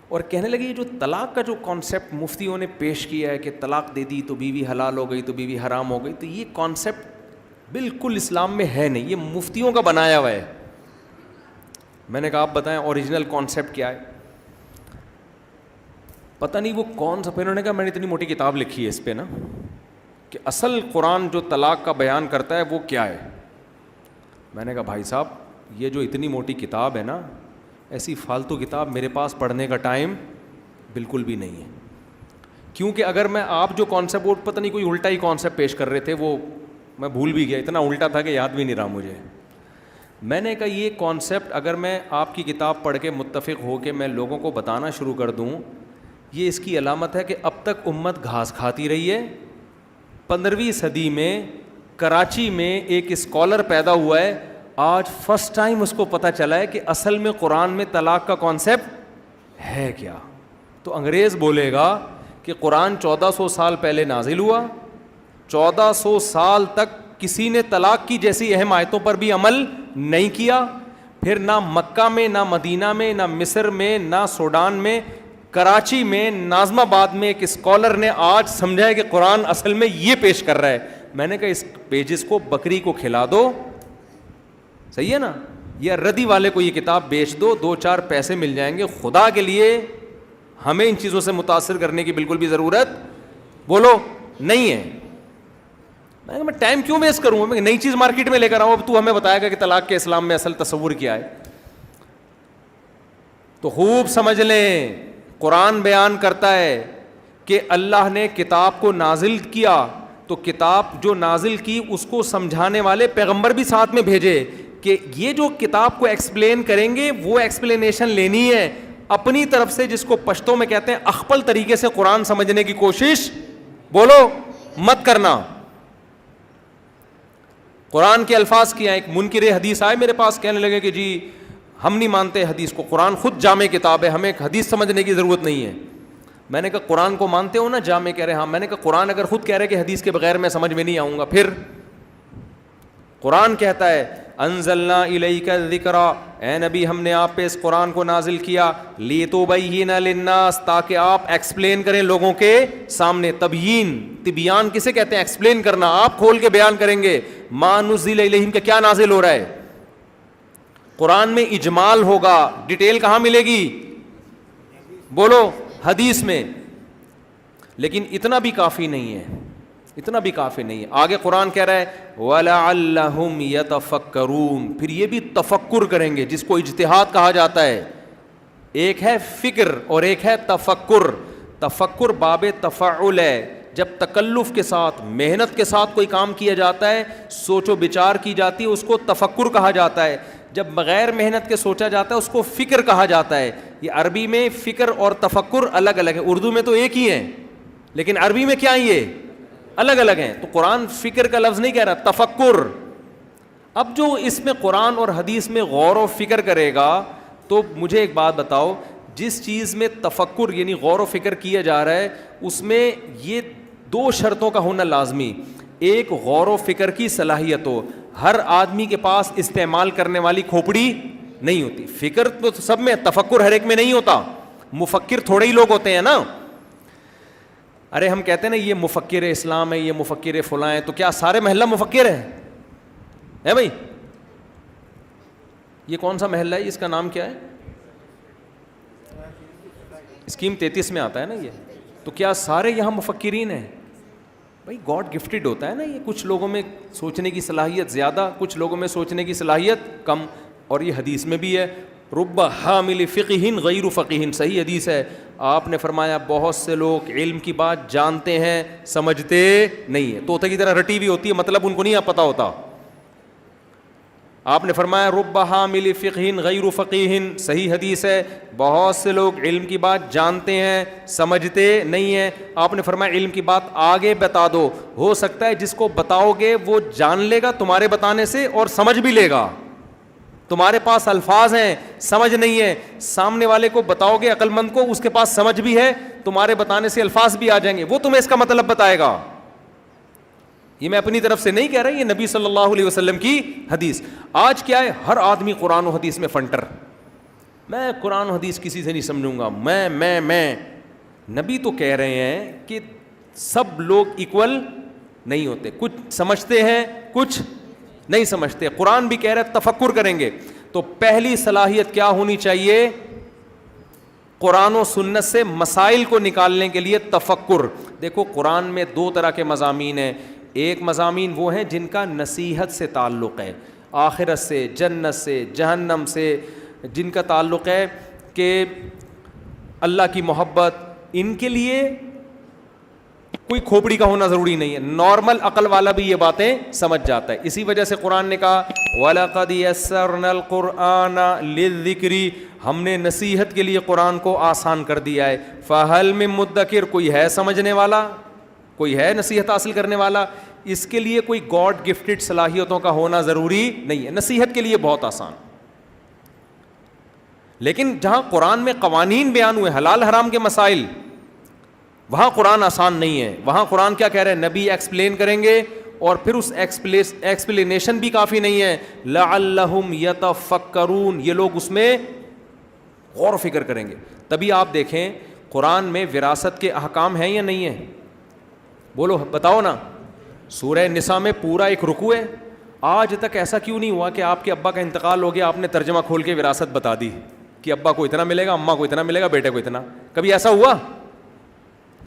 اور کہنے لگے, یہ جو طلاق کا جو کانسیپٹ مفتیوں نے پیش کیا ہے کہ طلاق دے دی تو بیوی حلال ہو گئی تو بیوی حرام ہو گئی, تو یہ کانسیپٹ بالکل اسلام میں ہے نہیں, یہ مفتیوں کا بنایا ہوا ہے. میں نے کہا آپ بتائیں اوریجنل کانسیپٹ کیا ہے. پتہ نہیں وہ کون سا, پھر انہوں نے کہا میں نے اتنی موٹی کتاب لکھی ہے اس پہ نا, کہ اصل قرآن جو طلاق کا بیان کرتا ہے وہ کیا ہے. میں نے کہا بھائی صاحب یہ جو اتنی موٹی کتاب ہے نا, ایسی فالتو کتاب میرے پاس پڑھنے کا ٹائم بالکل بھی نہیں ہے. کیونکہ اگر میں آپ جو کانسیپٹ, پتہ نہیں کوئی الٹا ہی کانسیپٹ پیش کر رہے تھے, وہ میں بھول بھی گیا, اتنا الٹا تھا کہ یاد بھی نہیں رہا مجھے. میں نے کہا یہ کانسیپٹ اگر میں آپ کی کتاب پڑھ کے متفق ہو کے میں لوگوں کو بتانا شروع کر دوں, یہ اس کی علامت ہے کہ اب تک امت گھاس کھاتی رہی ہے. 15ویں صدی میں کراچی میں ایک اسکالر پیدا ہوا ہے, آج فرسٹ ٹائم اس کو پتہ چلا ہے کہ اصل میں قرآن میں طلاق کا کانسیپٹ ہے کیا. تو انگریز بولے گا کہ قرآن 1400 سال پہلے نازل ہوا, 1400 سال تک کسی نے طلاق کی جیسی اہم آیتوں پر بھی عمل نہیں کیا. پھر نہ مکہ میں، نہ مدینہ میں، نہ مصر میں، نہ سوڈان میں، کراچی میں، ناظم آباد میں ایک اسکالر نے آج سمجھا ہے کہ قرآن اصل میں یہ پیش کر رہا ہے. میں نے کہا اس پیجز کو بکری کو کھلا دو، صحیح ہے نا، یا ردی والے کو یہ کتاب بیچ دو، 2-4 پیسے مل جائیں گے. خدا کے لیے ہمیں ان چیزوں سے متاثر کرنے کی بالکل بھی ضرورت بولو نہیں ہے. میں ٹائم کیوں ویسٹ کروں؟ میں نئی چیز مارکیٹ میں لے کر آؤں، اب تو ہمیں بتائے گا کہ طلاق کے اسلام میں اصل تصور کیا ہے. تو خوب سمجھ لیں، قرآن بیان کرتا ہے کہ اللہ نے کتاب کو نازل کیا تو کتاب جو نازل کی اس کو سمجھانے والے پیغمبر بھی ساتھ میں بھیجے کہ یہ جو کتاب کو ایکسپلین کریں گے وہ ایکسپلینیشن لینی ہے اپنی طرف سے، جس کو پشتوں میں کہتے ہیں اخپل طریقے سے قرآن سمجھنے کی کوشش بولو مت کرنا. قرآن کے الفاظ کیا. ایک منکر حدیث آئے میرے پاس، کہنے لگے کہ جی ہم نہیں مانتے حدیث کو، قرآن خود جامع کتاب ہے، ہمیں حدیث سمجھنے کی ضرورت نہیں ہے. میں نے کہا قرآن کو مانتے ہو نا جامع؟ کہہ رہے ہاں. میں نے کہا قرآن اگر خود کہہ رہے کہ حدیث کے بغیر میں سمجھ میں نہیں آؤں گا، پھر قرآن کہتا ہے انزلنا الیک الذکر، اے نبی ہم نے آپ پہ اس قرآن کو نازل کیا، لتبین للناس، تاکہ آپ ایکسپلین کریں لوگوں کے سامنے. تبیین، تبیان کسے کہتے ہیں؟ ایکسپلین کرنا. آپ کھول کے بیان کریں گے ما نزل الیہم کہ کیا نازل ہو رہا ہے. قرآن میں اجمال ہوگا، ڈیٹیل کہاں ملے گی بولو؟ حدیث میں. لیکن اتنا بھی کافی نہیں ہے، اتنا بھی کافی نہیں ہے. آگے قرآن کہہ رہا ہے وَلَعَلَّهُمْ يَتَفَكَّرُونَ، پھر یہ بھی تفکر کریں گے، جس کو اجتہاد کہا جاتا ہے. ایک ہے فکر اور ایک ہے تفکر. تفکر باب تفعل ہے، جب تکلف کے ساتھ، محنت کے ساتھ کوئی کام کیا جاتا ہے، سوچ و بچار کی جاتی ہے، اس کو تفکر کہا جاتا ہے. جب بغیر محنت کے سوچا جاتا ہے اس کو فکر کہا جاتا ہے. یہ عربی میں فکر اور تفکر الگ الگ ہے، اردو میں تو ایک ہی ہیں لیکن عربی میں کیا یہ الگ الگ ہیں. تو قرآن فکر کا لفظ نہیں کہہ رہا، تفکر. اب جو اس میں قرآن اور حدیث میں غور و فکر کرے گا، تو مجھے ایک بات بتاؤ، جس چیز میں تفکر یعنی غور و فکر کیا جا رہا ہے اس میں یہ 2 شرطوں کا ہونا لازمی. ایک غور و فکر کی صلاحیت ہو. ہر آدمی کے پاس استعمال کرنے والی کھوپڑی نہیں ہوتی. فکر تو سب میں، تفکر ہر ایک میں نہیں ہوتا. مفکر تھوڑے ہی لوگ ہوتے ہیں نا. ارے ہم کہتے ہیں نا یہ مفکر اسلام ہے، یہ مفکر فلاں ہے، تو کیا سارے محلہ مفکر ہے بھائی؟ یہ کون سا محلہ ہے؟ اس کا نام کیا ہے؟ اسکیم 33 میں آتا ہے نا یہ. تو کیا سارے یہاں مفکرین ہیں؟ بھائی گاڈ گفٹڈ ہوتا ہے نا یہ. کچھ لوگوں میں سوچنے کی صلاحیت زیادہ، کچھ لوگوں میں سوچنے کی صلاحیت کم. اور یہ حدیث میں بھی ہے رب حامل فقہ غیر فقیہ، صحیح حدیث ہے. آپ نے فرمایا بہت سے لوگ علم کی بات جانتے ہیں سمجھتے نہیں ہیں. طوطے کی طرح رٹی ہوئی ہوتی ہے، مطلب ان کو نہیں پتہ ہوتا. آپ نے فرمایا رب حامل فقہ غیر فقیہ، صحیح حدیث ہے. بہت سے لوگ علم کی بات جانتے ہیں سمجھتے نہیں ہیں. آپ نے فرمایا علم کی بات آگے بتا دو، ہو سکتا ہے جس کو بتاؤ گے وہ جان لے گا تمہارے بتانے سے اور سمجھ بھی لے گا. تمہارے پاس الفاظ ہیں سمجھ نہیں ہے، سامنے والے کو بتاؤ گے عقل مند کو، اس کے پاس سمجھ بھی ہے، تمہارے بتانے سے الفاظ بھی آ جائیں گے، وہ تمہیں اس کا مطلب بتائے گا. یہ میں اپنی طرف سے نہیں کہہ رہا، یہ نبی صلی اللہ علیہ وسلم کی حدیث. آج کیا ہے، ہر آدمی قرآن و حدیث میں فنٹر. میں قرآن و حدیث کسی سے نہیں سمجھوں گا، میں نبی تو کہہ رہے ہیں کہ سب لوگ ایکول نہیں ہوتے، کچھ سمجھتے ہیں کچھ نہیں سمجھتے. قرآن بھی کہہ رہا ہے تفکر کریں گے. تو پہلی صلاحیت کیا ہونی چاہیے؟ قرآن و سنت سے مسائل کو نکالنے کے لیے تفکر. دیکھو قرآن میں 2 طرح کے مضامین ہیں. ایک مضامین وہ ہیں جن کا نصیحت سے تعلق ہے، آخرت سے، جنت سے، جہنم سے، جن کا تعلق ہے کہ اللہ کی محبت. ان کے لیے کوئی کھوپڑی کا ہونا ضروری نہیں ہے، نارمل عقل والا بھی یہ باتیں سمجھ جاتا ہے. اسی وجہ سے قرآن نے کہا وَلَقَدْ يَسَّرْنَا الْقُرْآنَ لِلذِّكْرِ، ہم نے نصیحت کے لیے قرآن کو آسان کر دیا ہے. فَهَلْ مِن مُدَّكِرٍ، کوئی ہے سمجھنے والا، کوئی ہے نصیحت حاصل کرنے والا. اس کے لیے کوئی گاڈ گفٹڈ صلاحیتوں کا ہونا ضروری نہیں ہے، نصیحت کے لیے بہت آسان. لیکن جہاں قرآن میں قوانین بیان ہوئے، حلال حرام کے مسائل، وہاں قرآن آسان نہیں ہے. وہاں قرآن کیا کہہ رہے ہیں, نبی ایکسپلین کریں گے, اور پھر اس ایکسپلینیشن بھی کافی نہیں ہے, لعلہم یتفکرون, یہ لوگ اس میں غور و فکر کریں گے. تبھی آپ دیکھیں قرآن میں وراثت کے احکام ہیں یا نہیں ہیں؟ بولو بتاؤ نا. سورہ نساء میں پورا ایک رکوع ہے. آج تک ایسا کیوں نہیں ہوا کہ آپ کے ابا کا انتقال ہو گیا, آپ نے ترجمہ کھول کے وراثت بتا دی کہ ابا کو اتنا ملے گا, اماں کو اتنا ملے گا, بیٹے کو اتنا؟ کبھی ایسا ہوا؟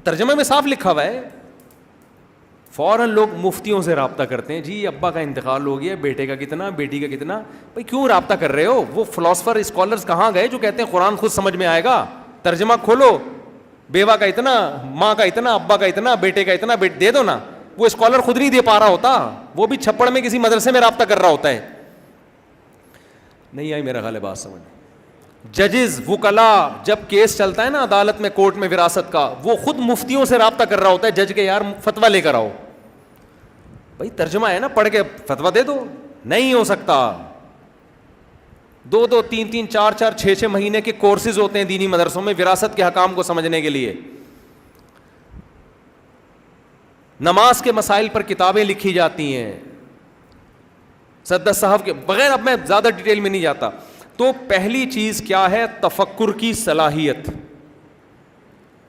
ترجمے میں صاف لکھا ہوا ہے. فوراً لوگ مفتیوں سے رابطہ کرتے ہیں, جی ابا کا انتقال ہو گیا, بیٹے کا کتنا, بیٹی کا کتنا. بھائی کیوں رابطہ کر رہے ہو؟ وہ فلاسفر اسکالرز کہاں گئے جو کہتے ہیں قرآن خود سمجھ میں آئے گا؟ ترجمہ کھولو, بیوہ کا اتنا, ماں کا اتنا, ابا کا اتنا, بیٹے کا اتنا, دے دو نا. وہ اسکالر خود نہیں دے پا رہا ہوتا, وہ بھی چھپڑ میں کسی مدرسے میں رابطہ کر رہا ہوتا ہے. نہیں آئی میرا خیال ہے بات سمجھ. ججز, وکلا, جب کیس چلتا ہے نا عدالت میں, کورٹ میں وراثت کا, وہ خود مفتیوں سے رابطہ کر رہا ہوتا ہے جج کے, یار فتویٰ لے کر آؤ. بھائی ترجمہ ہے نا, پڑھ کے فتویٰ دے دو. نہیں ہو سکتا. 2 3 4 6 مہینے کے کورسز ہوتے ہیں دینی مدرسوں میں وراثت کے حکام کو سمجھنے کے لیے. نماز کے مسائل پر کتابیں لکھی جاتی ہیں سد صاحب کے بغیر. اب میں زیادہ ڈیٹیل میں نہیں جاتا. تو پہلی چیز کیا ہے؟ تفکر کی صلاحیت.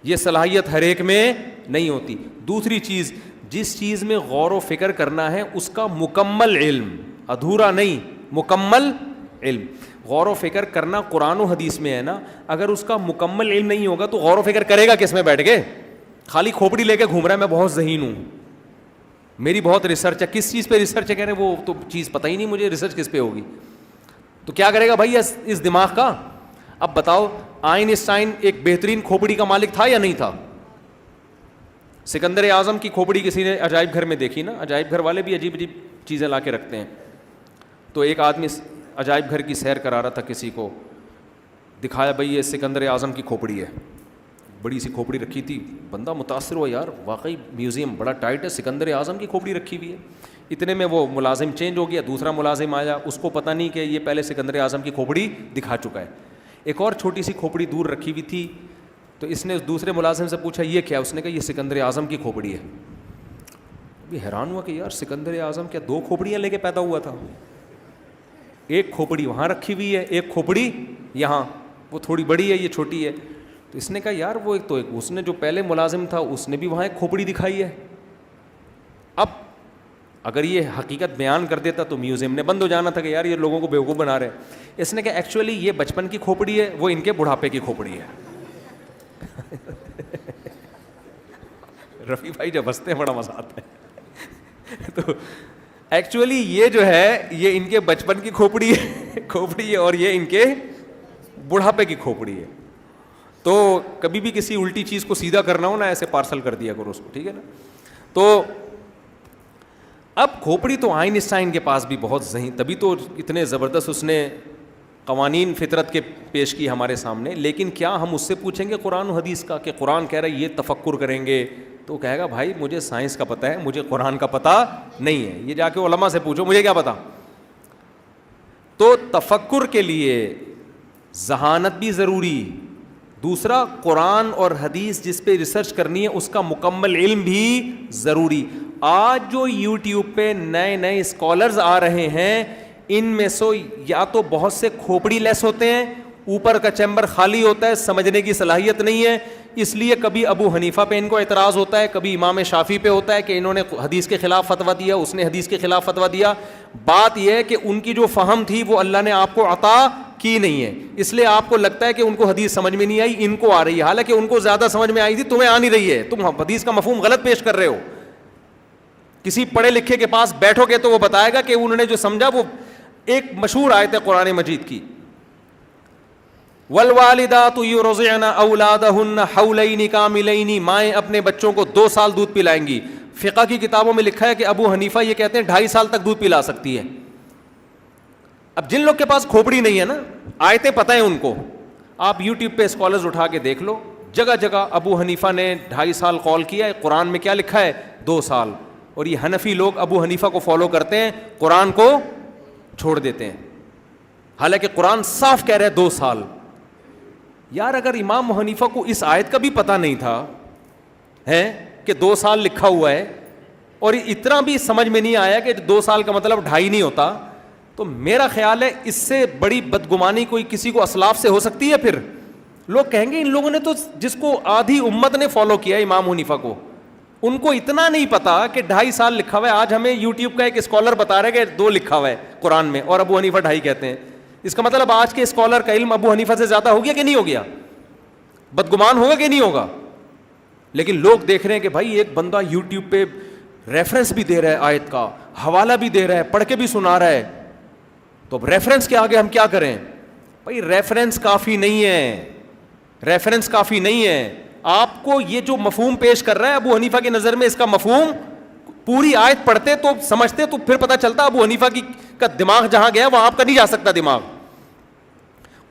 یہ صلاحیت ہر ایک میں نہیں ہوتی. دوسری چیز, جس چیز میں غور و فکر کرنا ہے اس کا مکمل علم, ادھورا نہیں, مکمل علم. غور و فکر کرنا قرآن و حدیث میں ہے نا, اگر اس کا مکمل علم نہیں ہوگا تو غور و فکر کرے گا کس میں بیٹھ کے؟ خالی کھوپڑی لے کے گھوم رہا ہے, میں بہت ذہین ہوں, میری بہت ریسرچ ہے. کس چیز پہ ریسرچ ہے؟ کہہ رہے ہیں وہ تو چیز پتہ ہی نہیں مجھے, ریسرچ کس پہ ہوگی؟ تو کیا کرے گا بھائی اس دماغ کا؟ اب بتاؤ, آئنسٹائن ایک بہترین کھوپڑی کا مالک تھا یا نہیں تھا؟ سکندر اعظم کی کھوپڑی کسی نے عجائب گھر میں دیکھی نا, عجائب گھر والے بھی عجیب عجیب چیزیں لا کے رکھتے ہیں. تو ایک آدمی عجائب گھر کی سیر کرا رہا تھا, کسی کو دکھایا بھائی یہ سکندر اعظم کی کھوپڑی ہے, بڑی سی کھوپڑی رکھی تھی. بندہ متاثر ہوا, یار واقعی میوزیم بڑا ٹائٹ ہے, سکندر اعظم کی کھوپڑی رکھی ہوئی ہے. اتنے میں وہ ملازم چینج ہو گیا, دوسرا ملازم آیا, اس کو پتہ نہیں کہ یہ پہلے سکندر اعظم کی کھوپڑی دکھا چکا ہے. ایک اور چھوٹی سی کھوپڑی دور رکھی ہوئی تھی, تو اس نے دوسرے ملازم سے پوچھا یہ کیا؟ اس نے کہا یہ سکندر اعظم کی کھوپڑی ہے. ابھی حیران ہوا کہ یار سکندر اعظم کیا 2 کھوپڑیاں لے کے پیدا ہوا تھا؟ ایک کھوپڑی وہاں رکھی ہوئی ہے, ایک کھوپڑی یہاں, وہ تھوڑی بڑی ہے, یہ چھوٹی ہے. تو اس نے کہا یار وہ ایک تو ایک اس نے جو پہلے ملازم تھا اس نے بھی وہاں ایک کھوپڑی دکھائی ہے. اب اگر یہ حقیقت بیان کر دیتا تو میوزیم نے بند ہو جانا تھا کہ یار یہ لوگوں کو بیوقوف بنا رہے. اس نے کہا ایکچولی یہ بچپن کی کھوپڑی ہے, وہ ان کے بڑھاپے کی کھوپڑی ہے. رفیع بھائی جب ہنستے ہیں بڑا مزہ آتا ہے. تو ایکچولی یہ جو ہے یہ ان کے بچپن کی کھوپڑی ہے اور یہ ان کے بڑھاپے کی کھوپڑی ہے. تو کبھی بھی کسی الٹی چیز کو سیدھا کرنا ہو نا, ایسے پارسل کر دیا کرو اس کو, ٹھیک ہے نا. تو اب کھوپڑی تو آئنسٹائن کے پاس بھی بہت ذہین, تبھی تو اتنے زبردست اس نے قوانین فطرت کے پیش کی ہمارے سامنے. لیکن کیا ہم اس سے پوچھیں گے قرآن و حدیث کا کہ قرآن کہہ رہا ہے یہ تفکر کریں گے؟ تو کہے گا بھائی مجھے سائنس کا پتہ ہے, مجھے قرآن کا پتہ نہیں ہے, یہ جا کے علماء سے پوچھو, مجھے کیا پتہ. تو تفکر کے لیے ذہانت بھی ضروری. دوسرا, قرآن اور حدیث جس پہ ریسرچ کرنی ہے اس کا مکمل علم بھی ضروری. آج جو یوٹیوب پہ نئے نئے اسکالرز آ رہے ہیں, ان میں سے یا تو بہت سے کھوپڑی لیس ہوتے ہیں, اوپر کا چیمبر خالی ہوتا ہے, سمجھنے کی صلاحیت نہیں ہے. اس لیے کبھی ابو حنیفہ پہ ان کو اعتراض ہوتا ہے, کبھی امام شافعی پہ ہوتا ہے کہ انہوں نے حدیث کے خلاف فتویٰ دیا, اس نے حدیث کے خلاف فتویٰ دیا. بات یہ ہے کہ ان کی جو فہم تھی وہ اللہ نے آپ کو عطا کی نہیں ہے, اس لیے آپ کو لگتا ہے کہ ان کو حدیث سمجھ میں نہیں آئی, ان کو آ رہی ہے. حالانکہ ان کو زیادہ سمجھ میں آئی تھی, تمہیں آ نہیں رہی ہے, تم حدیث کا مفہوم غلط پیش کر رہے ہو. کسی پڑھے لکھے کے پاس بیٹھو گے تو وہ بتائے گا کہ انہوں نے جو سمجھا وہ ایک مشہور آیت ہے قرآن مجید کی, والوالدات یرضعن اولادہن حولین کاملین, مائیں اپنے بچوں کو 2 سال دودھ پلائیں گی. فقہ کی کتابوں میں لکھا ہے کہ ابو حنیفہ یہ کہتے ہیں 2.5 سال تک دودھ پلا سکتی ہے. اب جن لوگ کے پاس کھوپڑی نہیں ہے نا, آیتیں پتہ ہیں ان کو, آپ یوٹیوب پہ اسکالرز اٹھا کے دیکھ لو, جگہ جگہ ابو حنیفہ نے 2.5 سال قول کیا ہے, قرآن میں کیا لکھا ہے 2 سال. اور یہ حنفی لوگ ابو حنیفہ کو فالو کرتے ہیں, قرآن کو چھوڑ دیتے ہیں, حالانکہ قرآن صاف کہہ رہے 2 سال. یار اگر امام حنیفہ کو اس آیت کا بھی پتہ نہیں تھا ہیں کہ 2 سال لکھا ہوا ہے, اور اتنا بھی سمجھ میں نہیں آیا کہ 2 سال کا مطلب 2.5 نہیں ہوتا. تو میرا خیال ہے اس سے بڑی بدگمانی کوئی کسی کو اسلاف سے ہو سکتی ہے؟ پھر لوگ کہیں گے ان لوگوں نے تو, جس کو آدھی امت نے فالو کیا امام حنیفہ کو, ان کو اتنا نہیں پتا کہ 2.5 سال لکھا ہوا ہے. آج ہمیں یوٹیوب کا ایک اسکالر بتا رہا ہے کہ 2 لکھا ہوا ہے قرآن میں, اور ابو حنیفہ 2.5 کہتے ہیں. اس کا مطلب آج کے اسکالر کا علم ابو حنیفہ سے زیادہ ہو گیا کہ نہیں ہو گیا؟ بدگمان ہوگا کہ نہیں ہوگا؟ لیکن لوگ دیکھ رہے ہیں کہ بھائی ایک بندہ یوٹیوب پہ ریفرنس بھی دے رہا ہے, آیت کا حوالہ بھی دے رہا ہے, پڑھ کے بھی سنا رہا ہے, تو اب ریفرنس کے آگے ہم کیا کریں؟ بھائی ریفرنس کافی نہیں ہے, ریفرنس کافی نہیں ہے. آپ کو یہ جو مفہوم پیش کر رہا ہے ابو حنیفہ کی نظر میں, اس کا مفہوم پوری آیت پڑھتے تو سمجھتے تو پھر پتہ چلتا ابو حنیفہ کا دماغ جہاں گیا وہاں آپ کا نہیں جا سکتا دماغ.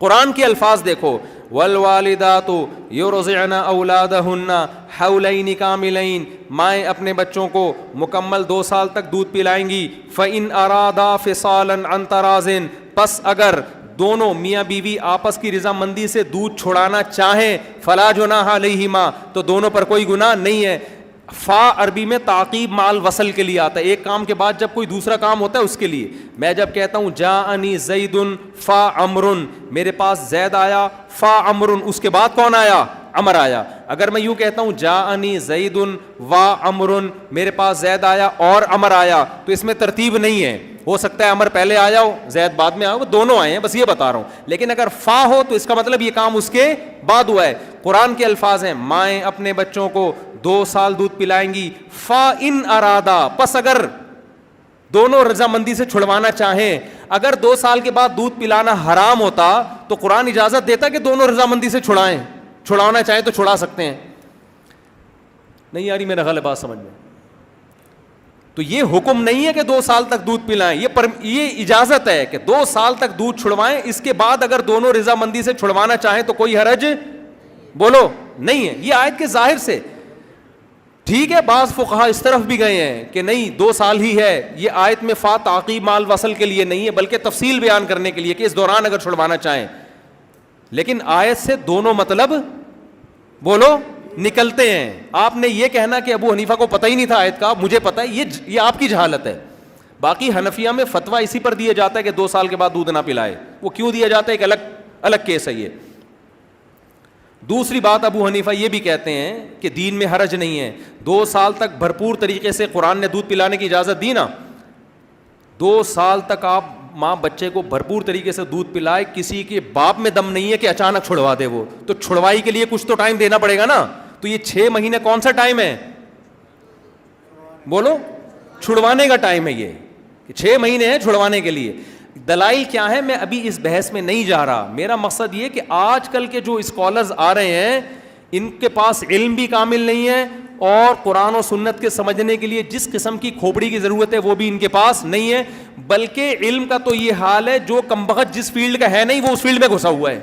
قرآن کے الفاظ دیکھو, والوالدات یرضعن اولادہن حولین کاملین, مائیں اپنے بچوں کو مکمل 2 سال تک دودھ پلائیں گی. فإن ارادا فصالا عن تراض, پس اگر دونوں میاں بیوی آپس کی رضامندی سے دودھ چھڑانا چاہیں, فلا جناح علیہما, تو دونوں پر کوئی گناہ نہیں ہے. فا عربی میں تعقیب مال وصل کے لیے آتا ہے, ایک کام کے بعد جب کوئی دوسرا کام ہوتا ہے اس کے لیے. میں جب کہتا ہوں جاءنی زید فا عمر, میرے پاس زید آیا, فا عمر, اس کے بعد کون آیا؟ عمر آیا. اگر میں یوں کہتا ہوں جاءنی زید و عمر, میرے پاس زید آیا اور عمر آیا, تو اس میں ترتیب نہیں ہے. ہو سکتا ہے عمر پہلے آیا ہو, زید بعد میں آیا ہو, دونوں آئے ہیں, بس یہ بتا رہا ہوں. لیکن اگر فا ہو تو اس کا مطلب یہ کام اس کے بعد ہوا ہے. قرآن کے الفاظ ہیں مائیں اپنے بچوں کو 2 سال دودھ پلائیں گی. فا ان ارادا, پس اگر دونوں رضامندی سے چھڑوانا چاہیں. اگر 2 سال کے بعد دودھ پلانا حرام ہوتا تو قرآن اجازت دیتا کہ دونوں رضامندی سے چھڑائیں, چھڑانا چاہیں تو چھڑا سکتے ہیں. نہیں یاری میرا غلط بات سمجھ میں. تو یہ حکم نہیں ہے کہ 2 سال تک دودھ پلائیں, یہ اجازت ہے کہ 2 سال تک دودھ چھڑوائیں. اس کے بعد اگر دونوں رضامندی سے چھڑوانا چاہیں تو کوئی حرج بولو نہیں ہے. یہ آیت کے ظاہر سے ٹھیک ہے. بعض فقہا اس طرف بھی گئے ہیں کہ نہیں 2 سال ہی ہے. یہ آیت میں فا تعقیب مال وصل کے لیے نہیں ہے بلکہ تفصیل بیان کرنے کے لیے کہ اس دوران اگر چھڑوانا چاہیں. لیکن آیت سے دونوں مطلب بولو نکلتے ہیں. آپ نے یہ کہنا کہ ابو حنیفہ کو پتہ ہی نہیں تھا آیت کا, مجھے پتہ ہے, یہ آپ کی جہالت ہے. باقی حنفیہ میں فتویٰ اسی پر دیا جاتا ہے کہ 2 سال کے بعد دودھ نہ پلائے. وہ کیوں دیا جاتا ہے ایک الگ کیس ہے یہ. دوسری بات, ابو حنیفہ یہ بھی کہتے ہیں کہ دین میں حرج نہیں ہے. 2 سال تک بھرپور طریقے سے قرآن نے دودھ پلانے کی اجازت دی نا. 2 سال تک آپ ماں بچے کو بھرپور طریقے سے دودھ پلائے, کسی کے باپ میں دم نہیں ہے کہ اچانک چھڑوا دے. وہ تو چھڑوائی کے لیے کچھ تو ٹائم دینا پڑے گا نا. تو یہ 6 مہینے کون سا ٹائم ہے؟ بولو, چھڑوانے کا ٹائم ہے. یہ 6 مہینے ہیں چھڑوانے کے لیے. دلائل کیا ہے میں ابھی اس بحث میں نہیں جا رہا. میرا مقصد یہ کہ آج کل کے جو اسکالرز آ رہے ہیں ان کے پاس علم بھی کامل نہیں ہے, اور قرآن و سنت کے سمجھنے کے لیے جس قسم کی کھوپڑی کی ضرورت ہے وہ بھی ان کے پاس نہیں ہے. بلکہ علم کا تو یہ حال ہے جو کمبخت جس فیلڈ کا ہے نہیں وہ اس فیلڈ میں گھسا ہوا ہے.